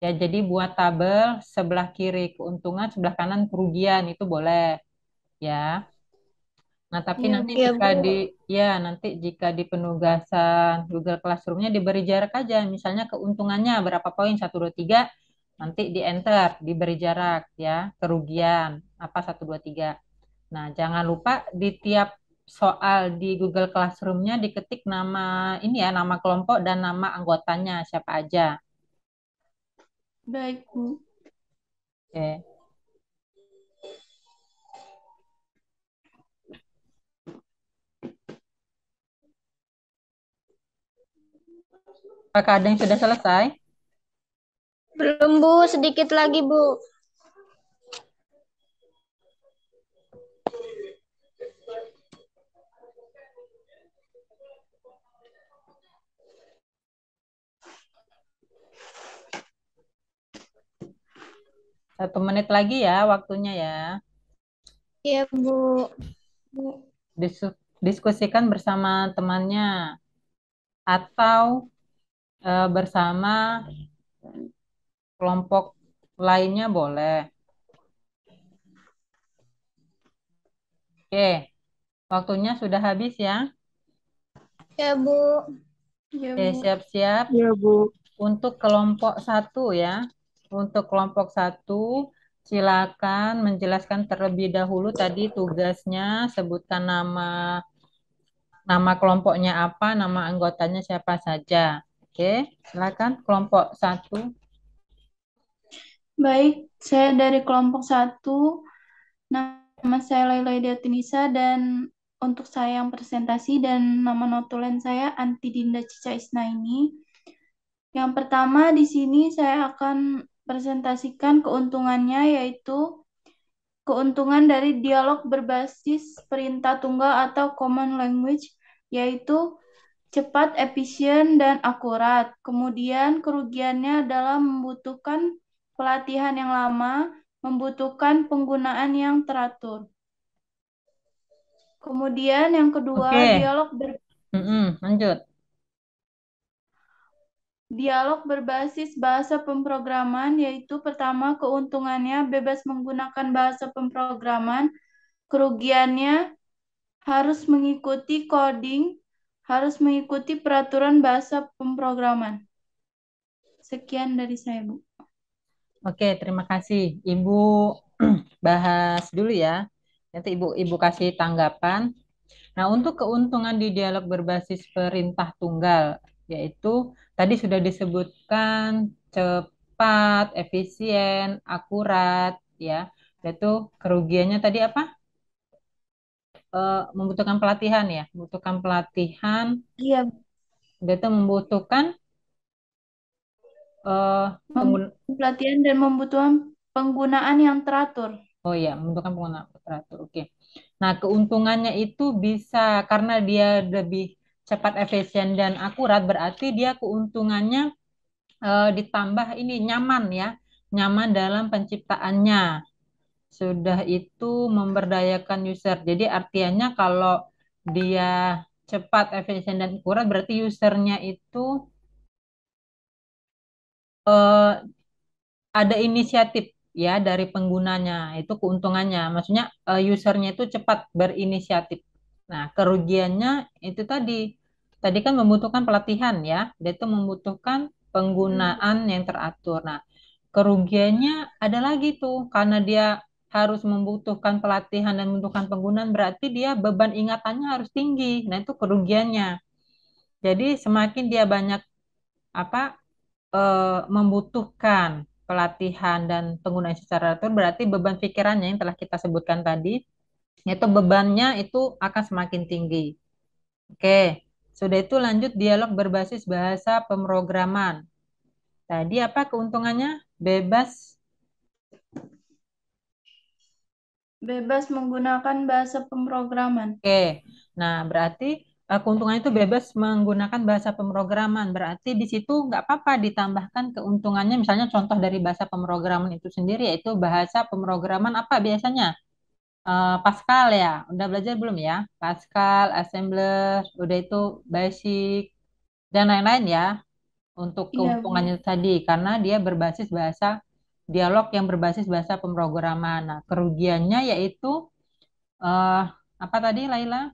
Ya, jadi buat tabel sebelah kiri keuntungan, sebelah kanan kerugian itu boleh ya. Nah, tapi Iya, nanti Bu. Iya, jika Bu. nanti jika di penugasan Google Classroom-nya diberi jarak aja, misalnya keuntungannya berapa poin, 1, 2, 3, nanti di enter, diberi jarak ya, kerugian apa 1, 2, 3. Nah, jangan lupa di tiap soal di Google Classroom-nya diketik nama ini ya, nama kelompok dan nama anggotanya siapa aja. Baik, Bu. Oke. Apakah ada yang sudah selesai? Belum, Bu. Sedikit lagi, Bu. 1 menit lagi ya waktunya ya. Iya, Bu. Diskusikan bersama temannya atau bersama kelompok lainnya boleh. Oke, waktunya sudah habis ya. Ya, Bu. Ya, Oke, Bu. siap-siap Ya, Bu. untuk kelompok 1 ya. Untuk kelompok 1, silakan menjelaskan terlebih dahulu tadi tugasnya, sebutkan nama kelompoknya apa, nama anggotanya siapa saja. Oke, silakan kelompok 1. Baik, saya dari kelompok 1. Nama saya Laila Idatunisa dan untuk saya yang presentasi dan nama notulen saya Anti Dinda Cica Isnaini. Yang pertama di sini saya akan presentasikan keuntungannya, yaitu keuntungan dari dialog berbasis perintah tunggal atau common language, yaitu cepat, efisien, dan akurat. Kemudian kerugiannya adalah membutuhkan pelatihan yang lama, membutuhkan penggunaan yang teratur. Kemudian yang kedua, Oke, lanjut. dialog berbasis bahasa pemrograman, yaitu pertama keuntungannya bebas menggunakan bahasa pemrograman, kerugiannya harus mengikuti coding, harus mengikuti peraturan bahasa pemrograman. Sekian dari saya, Bu. Oke, terima kasih. Ibu bahas dulu ya. Nanti Ibu kasih tanggapan. Nah, untuk keuntungan di dialog berbasis perintah tunggal, yaitu tadi sudah disebutkan cepat, efisien, akurat, ya. Yaitu kerugiannya tadi apa? Membutuhkan pelatihan ya, membutuhkan pelatihan, Iya, itu membutuhkan membutuhkan pelatihan dan membutuhkan penggunaan yang teratur. oh ya, membutuhkan penggunaan teratur. Oke. Nah, keuntungannya itu bisa karena dia lebih cepat, efisien dan akurat, berarti dia keuntungannya ditambah ini nyaman ya, nyaman dalam penciptaannya. Sudah itu memberdayakan user. Jadi artinya kalau dia cepat, efisien dan akurat, berarti usernya itu eh, ada inisiatif ya dari penggunanya. Itu keuntungannya. Maksudnya usernya itu cepat berinisiatif. Nah, kerugiannya itu tadi. Tadi kan membutuhkan pelatihan ya. Dia itu membutuhkan penggunaan yang teratur. Nah, kerugiannya ada lagi tuh karena dia harus membutuhkan pelatihan dan membutuhkan penggunaan berarti dia beban ingatannya harus tinggi. Nah, itu kerugiannya. Jadi semakin dia banyak apa membutuhkan pelatihan dan penggunaan secara teratur berarti beban pikirannya yang telah kita sebutkan tadi itu bebannya itu akan semakin tinggi. Oke, sudah itu lanjut dialog berbasis bahasa pemrograman. Tadi apa keuntungannya? Bebas menggunakan bahasa pemrograman. Oke, nah berarti keuntungan itu bebas menggunakan bahasa pemrograman. Berarti di situ nggak apa-apa ditambahkan keuntungannya. Misalnya contoh dari bahasa pemrograman itu sendiri yaitu bahasa pemrograman apa biasanya? Pascal ya, udah belajar belum ya? Pascal, assembler, udah itu basic dan lain-lain ya. Untuk Iya, Bu. keuntungannya tadi karena dia berbasis bahasa dialog yang berbasis bahasa pemrograman. Nah, kerugiannya yaitu eh apa tadi Laila?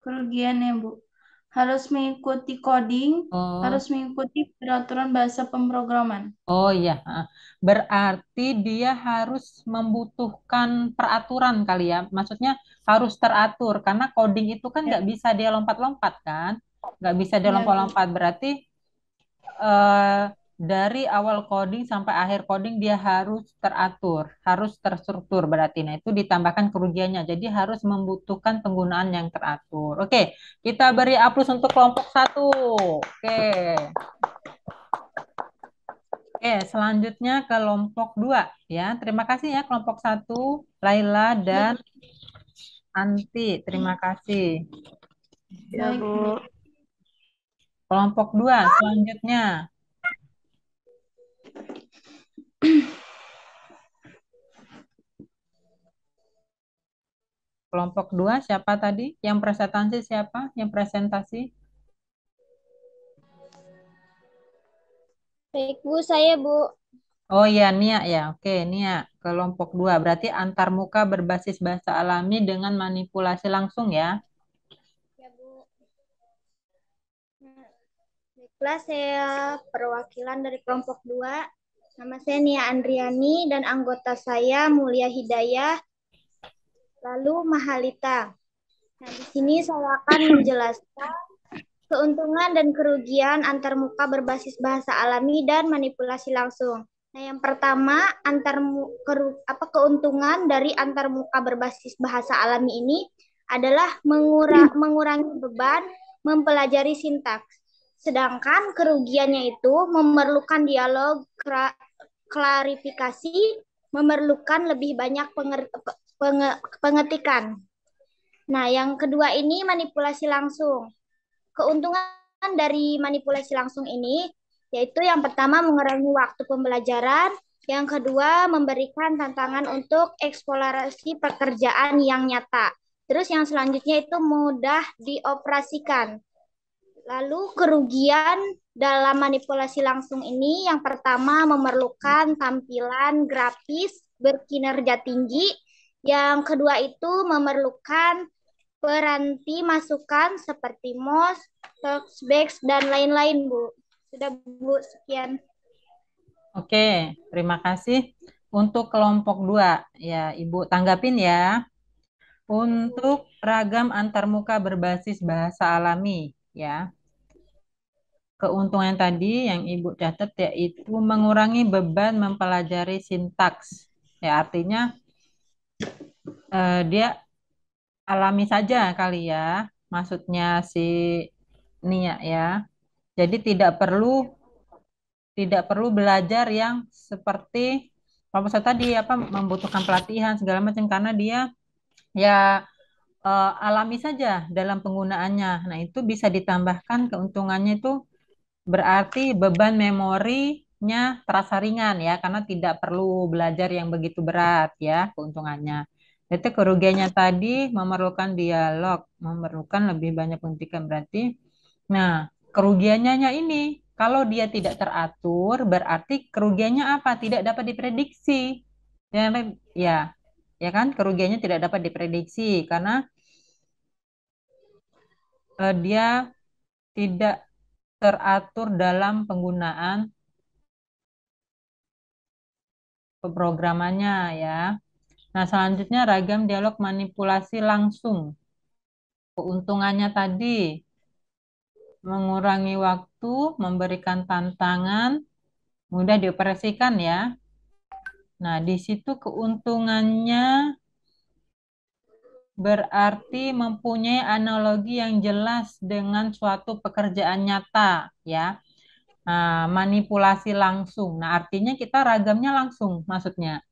Kerugiannya, Bu. Harus mengikuti coding, Oh, harus mengikuti peraturan bahasa pemrograman. oh iya. Berarti dia harus membutuhkan peraturan kali ya. Maksudnya harus teratur karena coding itu kan Ya, nggak bisa dia lompat-lompat kan? Nggak bisa dia ya, Bu. lompat-lompat. Berarti eh, dari awal coding sampai akhir coding dia harus teratur, harus terstruktur berarti. Nah, itu ditambahkan kerugiannya. Jadi harus membutuhkan penggunaan yang teratur. Oke, kita beri aplaus untuk kelompok 1. Oke. Oke, selanjutnya kelompok 2 ya. Terima kasih ya kelompok 1, Laila dan Anti. Terima kasih. Ya, Baik, Bu. Bu. Kelompok 2 selanjutnya. Kelompok 2 siapa tadi? Yang presentasi siapa? Yang presentasi? Baik, Bu. Saya, Bu. Oh iya, Nia ya. Oke, Nia. Kelompok 2 berarti antar muka berbasis bahasa alami dengan manipulasi langsung ya. Ya, Bu. Kelas saya perwakilan dari kelompok 2. Nama saya Nia Andriani dan anggota saya Mulia Hidayah, lalu Mahalita. Nah, di sini saya akan menjelaskan keuntungan dan kerugian antarmuka berbasis bahasa alami dan manipulasi langsung. Nah, yang pertama, keuntungan dari antarmuka berbasis bahasa alami ini adalah mengurangi beban mempelajari sintaks. Sedangkan kerugiannya itu memerlukan dialog, klarifikasi, memerlukan lebih banyak pengetikan. Nah, yang kedua ini manipulasi langsung. Keuntungan dari manipulasi langsung ini yaitu yang pertama mengurangi waktu pembelajaran, yang kedua memberikan tantangan untuk eksplorasi pekerjaan yang nyata. Terus yang selanjutnya itu mudah dioperasikan. Lalu kerugian dalam manipulasi langsung ini yang pertama memerlukan tampilan grafis berkinerja tinggi, yang kedua itu memerlukan peranti masukan seperti mouse, talkback, dan lain-lain, Bu. Sudah, Bu, sekian. Oke, terima kasih. Untuk kelompok 2, ya Ibu tanggapin ya. Untuk ragam antarmuka berbasis bahasa alami, ya. Keuntungan tadi yang Ibu catat yaitu mengurangi beban mempelajari sintaks. Ya, artinya dia alami saja kali ya, maksudnya si Nia ya. Jadi tidak perlu belajar yang seperti Pak tadi membutuhkan pelatihan segala macam karena dia ya alami saja dalam penggunaannya. Nah, itu bisa ditambahkan keuntungannya itu berarti beban memorinya terasa ringan ya karena tidak perlu belajar yang begitu berat ya keuntungannya. Itu kerugiannya tadi memerlukan dialog, memerlukan lebih banyak pendidikan berarti. Nah, kerugiannya ini kalau dia tidak teratur berarti kerugiannya apa? Tidak dapat diprediksi. Ya, ya kan kerugiannya tidak dapat diprediksi karena dia tidak teratur dalam penggunaan pemrogramannya ya. Nah, selanjutnya ragam dialog manipulasi langsung. Keuntungannya tadi mengurangi waktu, memberikan tantangan, mudah dioperasikan ya. Nah, di situ keuntungannya berarti mempunyai analogi yang jelas dengan suatu pekerjaan nyata ya. Nah, manipulasi langsung. Nah, artinya kita ragamnya langsung maksudnya.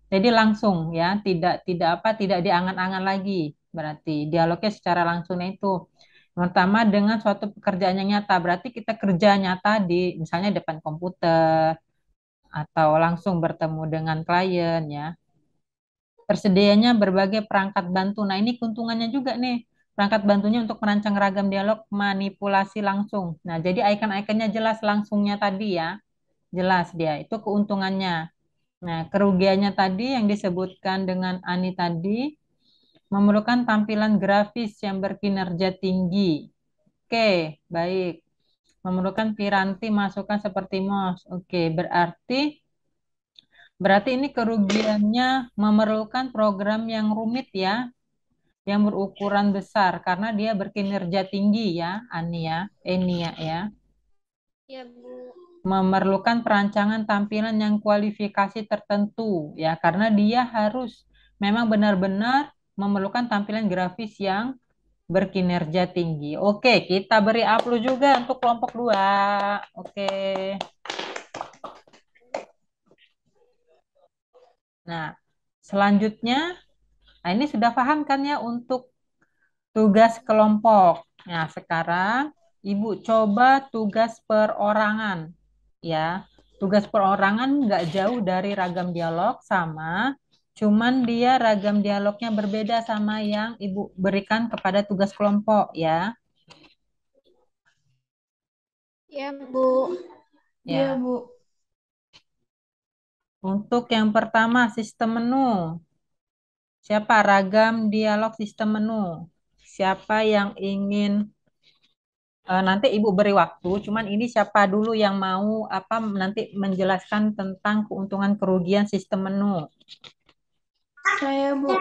Jadi langsung ya, tidak diangan-angan lagi. Berarti dialognya secara langsungnya itu. Pertama dengan suatu pekerjaan yang nyata, berarti kita kerja nyata di misalnya depan komputer atau langsung bertemu dengan klien ya. Tersedianya berbagai perangkat bantu. Nah, ini keuntungannya juga nih. Perangkat bantunya untuk merancang ragam dialog manipulasi langsung. Nah, jadi icon-iconnya jelas langsungnya tadi ya. Jelas dia, itu keuntungannya. Nah, kerugiannya tadi yang disebutkan dengan Ani tadi memerlukan tampilan grafis yang berkinerja tinggi. Oke, baik. Memerlukan piranti masukan seperti mouse. Oke, berarti ini kerugiannya memerlukan program yang rumit ya, yang berukuran besar karena dia berkinerja tinggi ya, Ania, Enia ya. Ya, Bu. Memerlukan perancangan tampilan yang kualifikasi tertentu ya karena dia harus memang benar-benar memerlukan tampilan grafis yang berkinerja tinggi. Oke, kita beri upload juga untuk kelompok 2. Oke. Nah, selanjutnya ini sudah paham kan ya untuk tugas kelompok. Nah, sekarang Ibu coba tugas perorangan ya. Tugas perorangan nggak jauh dari ragam dialog sama, cuman dia ragam dialognya berbeda sama yang Ibu berikan kepada tugas kelompok ya. Ya, Bu. Iya, Ya. Bu. Untuk yang pertama sistem menu. Siapa ragam dialog sistem menu? Siapa yang ingin Nanti Ibu beri waktu, cuman ini siapa dulu yang mau nanti menjelaskan tentang keuntungan kerugian sistem menu? Saya, Bu.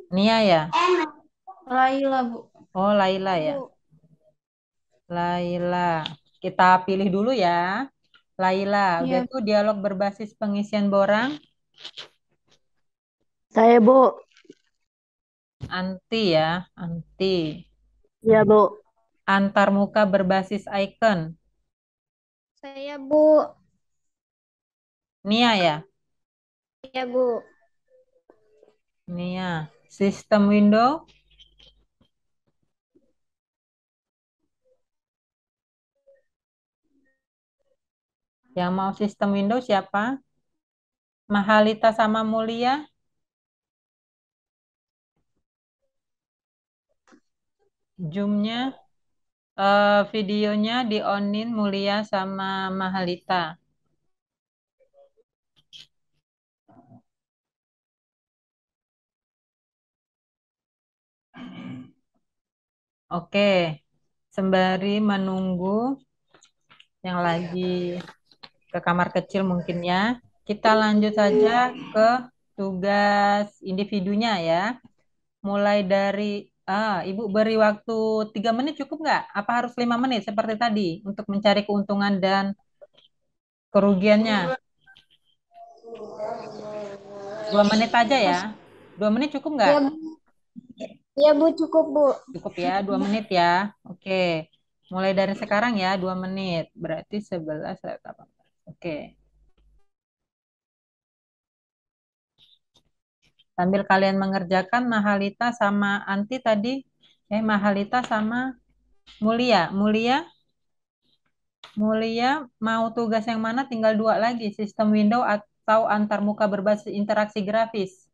Nia ya? Laila, Bu. Oh, Laila ya. Bu. Laila. Kita pilih dulu ya. Laila, udah Iya, itu dialog berbasis pengisian borang. Saya, Bu. Anti ya, anti. Iya, Bu. Antarmuka berbasis icon. Saya, Bu. Nia ya? Iya, Bu. Nia. Sistem window. Yang mau sistem window siapa? Mahalita sama Mulia? Zoom-nya, videonya di-on-in Mulia sama Mahalita. Oke, sembari menunggu yang lagi ke kamar kecil mungkin ya, kita lanjut saja ke tugas individunya ya. Mulai dari, Ibu beri waktu 3 menit cukup nggak? Apa harus 5 menit seperti tadi untuk mencari keuntungan dan kerugiannya? 2 menit aja ya. 2 menit cukup nggak? Iya, Bu. Iya, Bu, cukup, Bu. Cukup ya, 2 menit ya. Oke, mulai dari sekarang ya, 2 menit. Berarti 11 lewat 18. Oke, sambil kalian mengerjakan Mahalita sama Anti tadi, Mahalita sama Mulia. Mulia mau tugas yang mana? Tinggal 2 lagi, sistem window atau antarmuka berbasis interaksi grafis.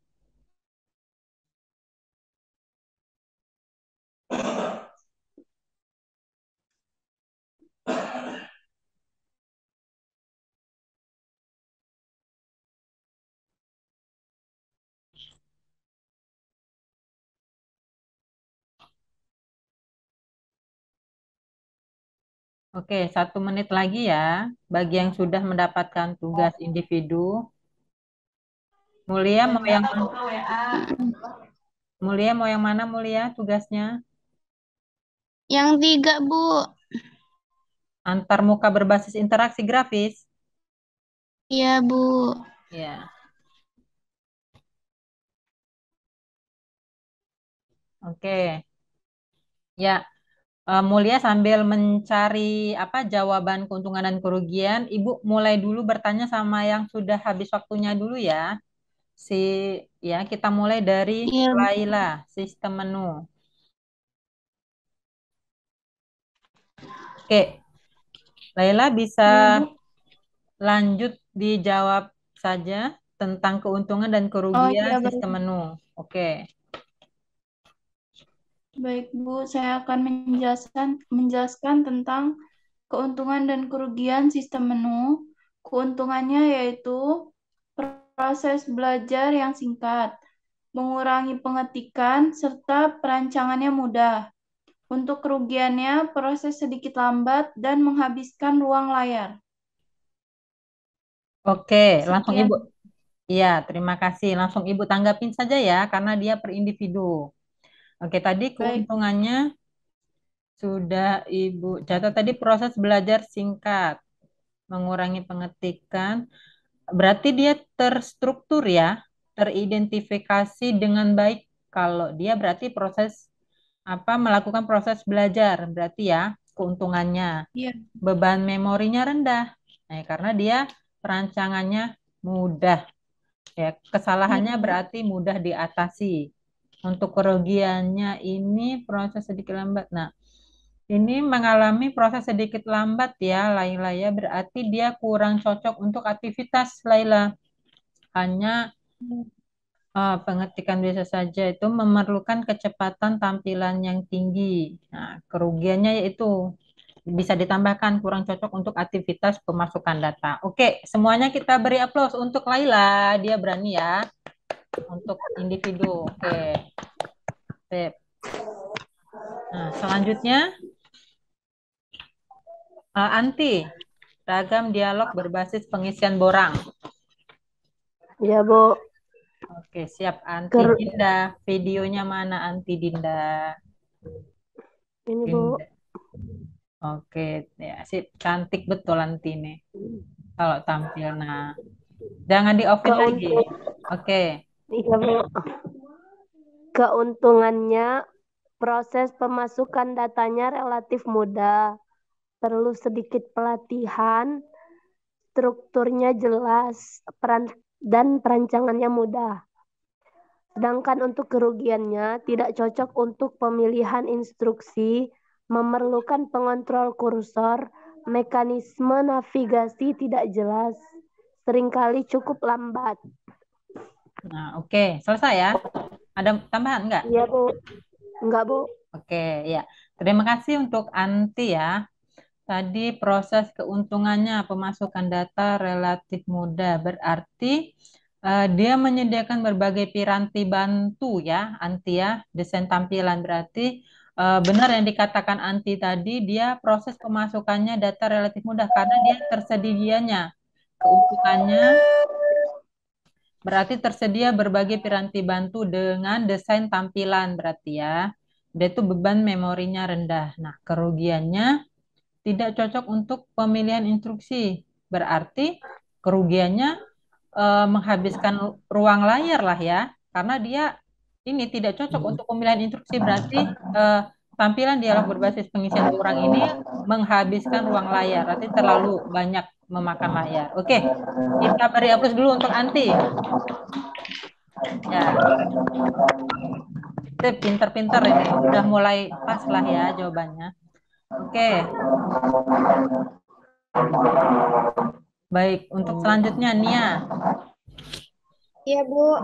Oke, 1 menit lagi ya. Bagi yang sudah mendapatkan tugas individu, Mulia mau yang Mulia mau yang mana Mulia tugasnya? Yang 3, Bu. Antarmuka berbasis interaksi grafis. Iya, Bu. Ya, oke. Ya, Mulia sambil mencari jawaban keuntungan dan kerugian, Ibu mulai dulu bertanya sama yang sudah habis waktunya dulu ya. Si ya, kita mulai dari Iya, Bu. Laila, sistem menu. Oke, Laila bisa iya, Bu. lanjut dijawab saja tentang keuntungan dan Oh, kerugian iya, baik. sistem menu. Oke. Baik, Bu. Saya akan menjelaskan tentang keuntungan dan kerugian sistem menu. Keuntungannya yaitu proses belajar yang singkat, mengurangi pengetikan, serta perancangannya mudah. Untuk kerugiannya, proses sedikit lambat dan menghabiskan ruang layar. Oke, langsung Sekian. Ibu. Iya, terima kasih. Langsung Ibu tanggapin saja ya, karena dia per individu. Oke, tadi Baik. keuntungannya sudah Ibu catat tadi proses belajar singkat, mengurangi pengetikan. Berarti dia terstruktur ya, teridentifikasi dengan baik. Kalau dia berarti melakukan proses belajar, berarti ya keuntungannya. Iya. Beban memorinya rendah. Nah, karena dia perancangannya mudah. Ya, kesalahannya Iya. berarti mudah diatasi. Untuk kerugiannya ini proses sedikit lambat. Nah, ini mengalami proses sedikit lambat ya, Laila ya. Berarti dia kurang cocok untuk aktivitas Laila. Hanya pengetikan biasa saja itu memerlukan kecepatan tampilan yang tinggi. Nah, kerugiannya yaitu bisa ditambahkan kurang cocok untuk aktivitas pemasukan data. Oke, semuanya kita beri aplaus untuk Laila. Dia berani ya untuk individu. Oke. Sip. Nah, selanjutnya Anti, ragam dialog berbasis pengisian borang. Ya, Bu. Oke, siap Anti Dinda. Videonya mana Anti Dinda? Ini, Bu. Dinda. Oke, ya sip. Cantik betul Anti nih. Kalau tampil, nah. Jangan di-off-in lagi. Oke. Iya, Bu. Keuntungannya, proses pemasukan datanya relatif mudah. Perlu sedikit pelatihan, strukturnya jelas, dan perancangannya mudah. Sedangkan untuk kerugiannya tidak cocok untuk pemilihan instruksi, memerlukan pengontrol kursor, mekanisme navigasi tidak jelas, seringkali cukup lambat. Nah, oke. Selesai ya? Ada tambahan nggak? Iya, Bu. Enggak, Bu. Oke, ya. Terima kasih untuk Anti ya. Tadi proses keuntungannya pemasukan data relatif mudah. Berarti dia menyediakan berbagai piranti bantu ya, Anti ya. Desain tampilan berarti benar yang dikatakan Anti tadi, dia proses pemasukannya data relatif mudah karena dia tersedianya. Keuntungannya berarti tersedia berbagai piranti bantu dengan desain tampilan berarti ya. Dia itu beban memorinya rendah. Nah, kerugiannya tidak cocok untuk pemilihan instruksi. Berarti kerugiannya menghabiskan ruang layar lah ya. Karena dia ini tidak cocok untuk pemilihan instruksi. Berarti tampilan dialog berbasis pengisian orang ini menghabiskan ruang layar. Berarti terlalu banyak memakan layar. Oke, kita beri aplaus dulu untuk Anti. Ya, pinter-pinter ini. Udah mulai pas lah ya jawabannya. Oke. Baik, untuk selanjutnya Nia. Iya, Bu.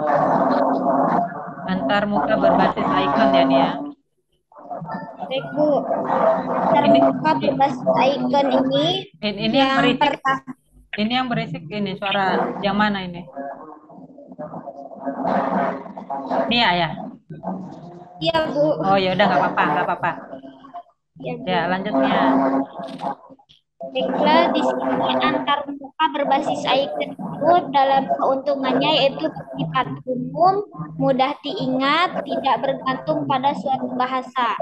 Antar muka berbasis icon ya Nia. Baik, Bu. Antar muka berbasis icon ini Ini yang berisik. Ini yang berisik ini suara yang mana ini? Nia ya? Iya, Bu. Oh ya udah nggak apa-apa. Ya, Bu. Ya, lanjut Nia. Baiklah, di sini antar muka berbasis icon itu dalam keuntungannya yaitu bersifat umum, mudah diingat, tidak bergantung pada suatu bahasa.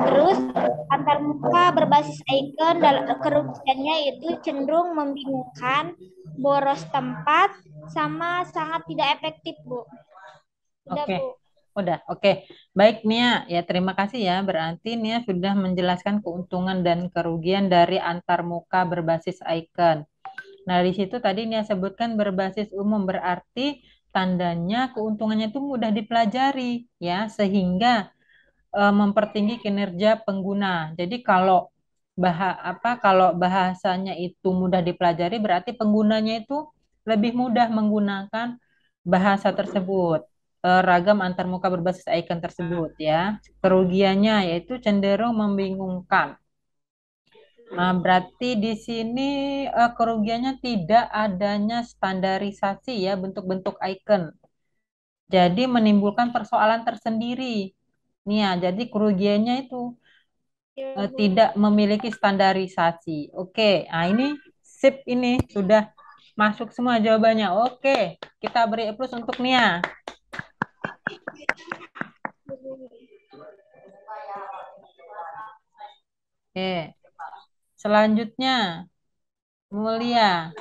Terus antar muka berbasis icon dalam kerugiannya itu cenderung membingungkan, boros tempat, sama sangat tidak efektif, Bu. Udah, Oke. Bu. Udah, oke. Baik Nia, ya terima kasih ya. Berarti Nia sudah menjelaskan keuntungan dan kerugian dari antar muka berbasis icon. Nah, di situ tadi Nia sebutkan berbasis umum berarti tandanya keuntungannya itu mudah dipelajari ya, sehingga mempertinggi kinerja pengguna. Jadi kalau bahasanya itu mudah dipelajari berarti penggunanya itu lebih mudah menggunakan bahasa tersebut. Ragam antarmuka berbasis icon tersebut ya. Kerugiannya yaitu cenderung membingungkan. Nah, berarti di sini kerugiannya tidak adanya standarisasi ya bentuk-bentuk icon. Jadi menimbulkan persoalan tersendiri. Nih ya, jadi kerugiannya itu tidak memiliki standarisasi. Oke, nah ini sip ini sudah masuk semua jawabannya. Oke, kita beri plus untuk Nia. Oke. Selanjutnya, Mulia.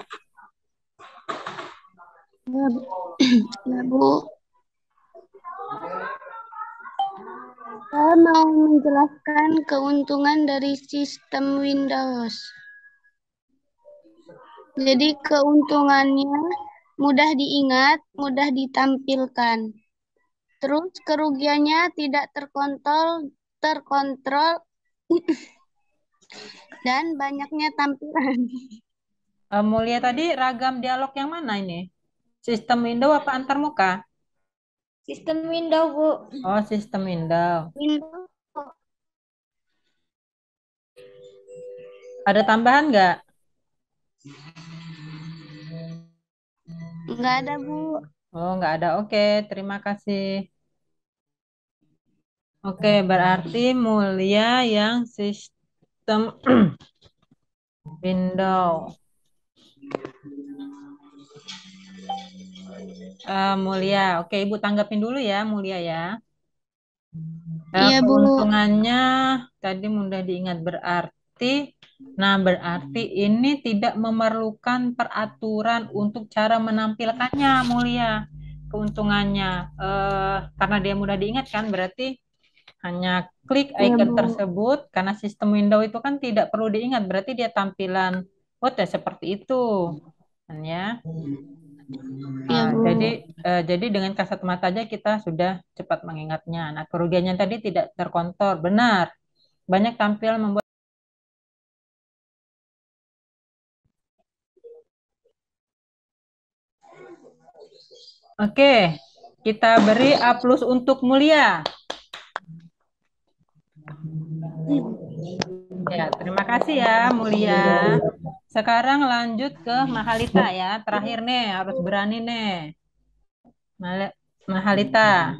Ya, Bu. Saya mau menjelaskan keuntungan dari sistem Windows. Jadi keuntungannya mudah diingat, mudah ditampilkan. Terus kerugiannya tidak terkontrol dan banyaknya tampilan. Mulia tadi ragam dialog yang mana ini? Sistem window apa antarmuka? Sistem window, Bu. Oh, sistem window. Windows. Ada tambahan nggak? Nggak ada, Bu. Oh, nggak ada. Oke, terima kasih. Oke, berarti Mulia yang sistem window. Mulia, oke Ibu tanggapin dulu ya, Mulia ya. Iya, Bu. Keuntungannya tadi mudah diingat berarti, berarti ini tidak memerlukan peraturan untuk cara menampilkannya, Mulia. Keuntungannya, karena dia mudah diingat kan, berarti hanya klik Iya, icon Bu. tersebut, karena sistem window itu kan tidak perlu diingat, berarti dia tampilan, seperti itu, kan ya. Iya, Bu. Jadi dengan kasat mata aja kita sudah cepat mengingatnya. Nah, kerugiannya tadi tidak terkontrol, benar. Banyak tampil membuat. Oke, kita beri A+ untuk Mulia. Ya, terima kasih ya Mulia. Sekarang lanjut ke Mahalita ya. Terakhir nih, harus berani nih. Mahalita.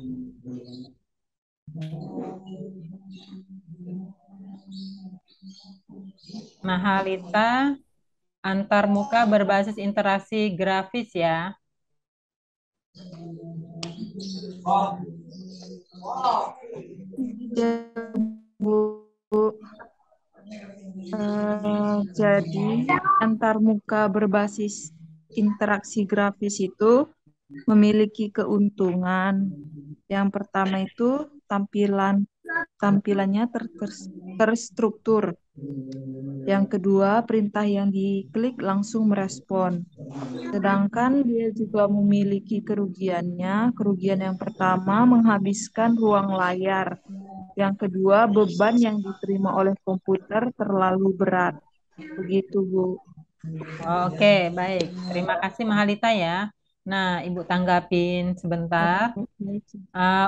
Mahalita antarmuka berbasis interaksi grafis ya. Ya, Bu. Jadi antarmuka berbasis interaksi grafis itu memiliki keuntungan. Yang pertama itu tampilannya terstruktur. Yang kedua, perintah yang diklik langsung merespon. Sedangkan dia juga memiliki kerugiannya. Kerugian yang pertama menghabiskan ruang layar. Yang kedua, beban yang diterima oleh komputer terlalu berat. Begitu, Bu. Oke, baik. Terima kasih Mahalita ya. Nah, Ibu tanggapin sebentar.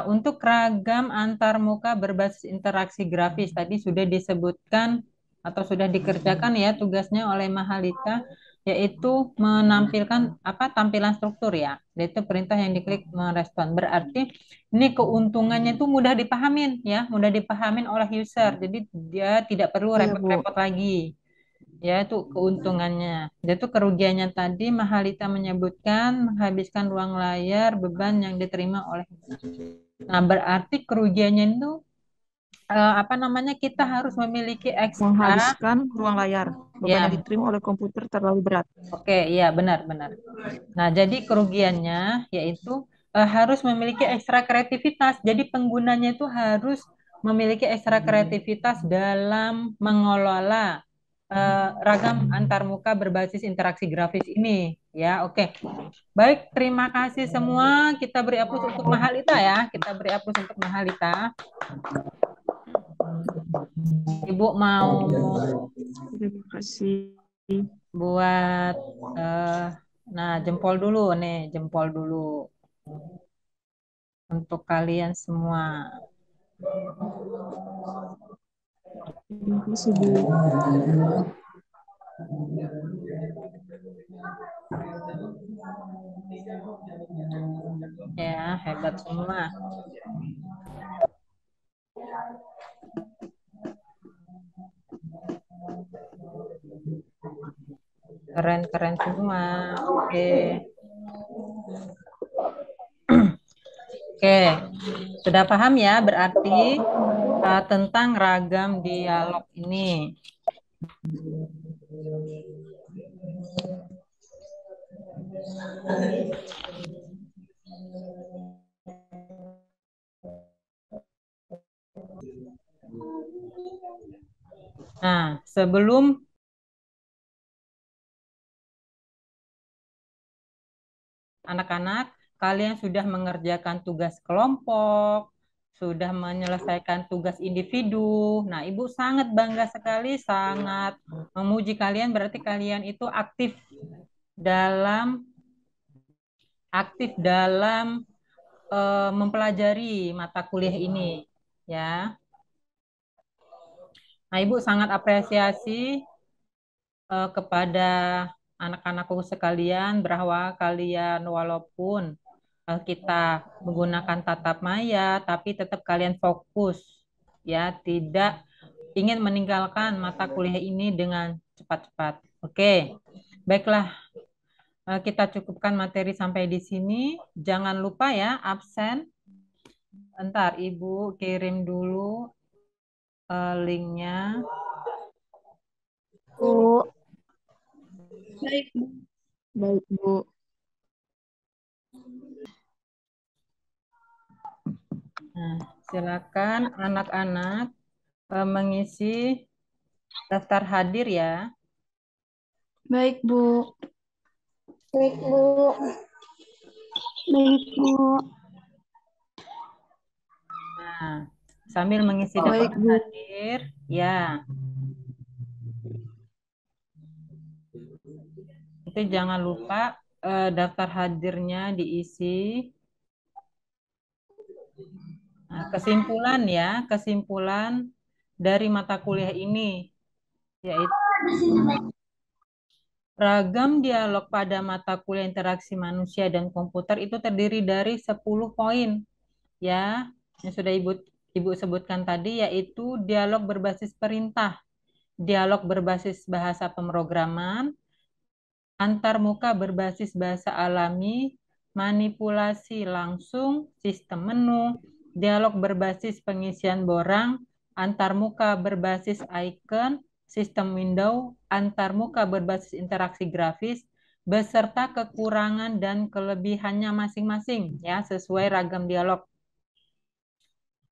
Untuk ragam antarmuka berbasis interaksi grafis tadi sudah disebutkan atau sudah dikerjakan ya tugasnya oleh Mahalita, yaitu menampilkan tampilan struktur ya, yaitu perintah yang diklik merespon. Berarti ini keuntungannya itu mudah dipahamin ya, mudah dipahamin oleh user. Jadi dia tidak perlu Iya, Bu. repot-repot lagi. Ya, itu keuntungannya. Itu kerugiannya tadi Mahalita menyebutkan menghabiskan ruang layar, beban yang diterima oleh. Nah, berarti kerugiannya itu kita harus memiliki ekstra. Menghabiskan ruang layar. Beban yang diterima oleh komputer terlalu berat. Oke, iya benar-benar. Nah, jadi kerugiannya yaitu harus memiliki ekstra kreativitas. Jadi penggunanya itu harus memiliki ekstra kreativitas dalam mengelola ragam antarmuka berbasis interaksi grafis ini. Ya, oke. Baik, terima kasih semua. Kita beri aplaus untuk Mahalita ya. Kita beri aplaus untuk Mahalita. Ibu mau Terima kasih. buat jempol dulu nih, jempol dulu untuk kalian semua. Terima kasih, Bu. Ya, hebat semua. Keren-keren semua. Oke. Oke, sudah paham ya berarti tentang ragam dialog ini. Nah, sebelum anak-anak, kalian sudah mengerjakan tugas kelompok, sudah menyelesaikan tugas individu. Nah, Ibu sangat bangga sekali, sangat memuji kalian, berarti kalian itu dalam mempelajari mata kuliah ini, ya. Nah, Ibu sangat apresiasi kepada anak-anakku sekalian bahwa kalian walaupun kita menggunakan tatap maya, tapi tetap kalian fokus, ya, tidak ingin meninggalkan mata kuliah ini dengan cepat-cepat. Oke, baiklah. Kita cukupkan materi sampai di sini. Jangan lupa ya, absen. Bentar, Ibu kirim dulu linknya. Bu. Baik, Bu. Baik, Bu. Nah, silakan anak-anak mengisi daftar hadir ya. Baik, Bu. Baik, Bu. Baik, Bu. Nah, sambil mengisi daftar Baik, Bu. hadir, ya. Itu jangan lupa daftar hadirnya diisi. Nah, kesimpulan ya, kesimpulan dari mata kuliah ini yaitu ragam dialog pada mata kuliah interaksi manusia dan komputer itu terdiri dari 10 poin ya, yang sudah Ibu sebutkan tadi, yaitu dialog berbasis perintah, dialog berbasis bahasa pemrograman, antarmuka berbasis bahasa alami, manipulasi langsung, sistem menu, dialog berbasis pengisian borang, antarmuka berbasis icon, sistem window, antarmuka berbasis interaksi grafis, beserta kekurangan dan kelebihannya masing-masing ya, sesuai ragam dialog.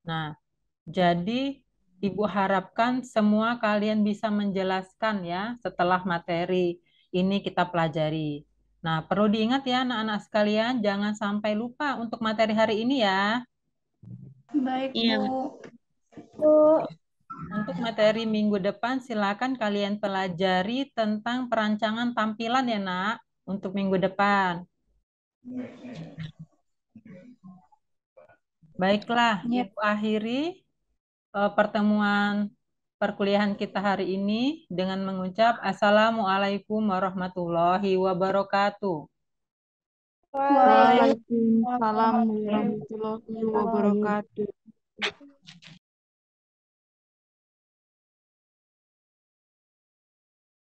Nah, jadi Ibu harapkan semua kalian bisa menjelaskan ya setelah materi ini kita pelajari. Nah, perlu diingat ya anak-anak sekalian, jangan sampai lupa untuk materi hari ini ya. Baik, Iya, Bu. Bu. Untuk materi minggu depan silakan kalian pelajari tentang perancangan tampilan ya nak, untuk minggu depan. Baiklah, Ya. Ibu akhiri pertemuan perkuliahan kita hari ini dengan mengucap Assalamualaikum warahmatullahi wabarakatuh. Waalaikumsalam warahmatullahi wabarakatuh.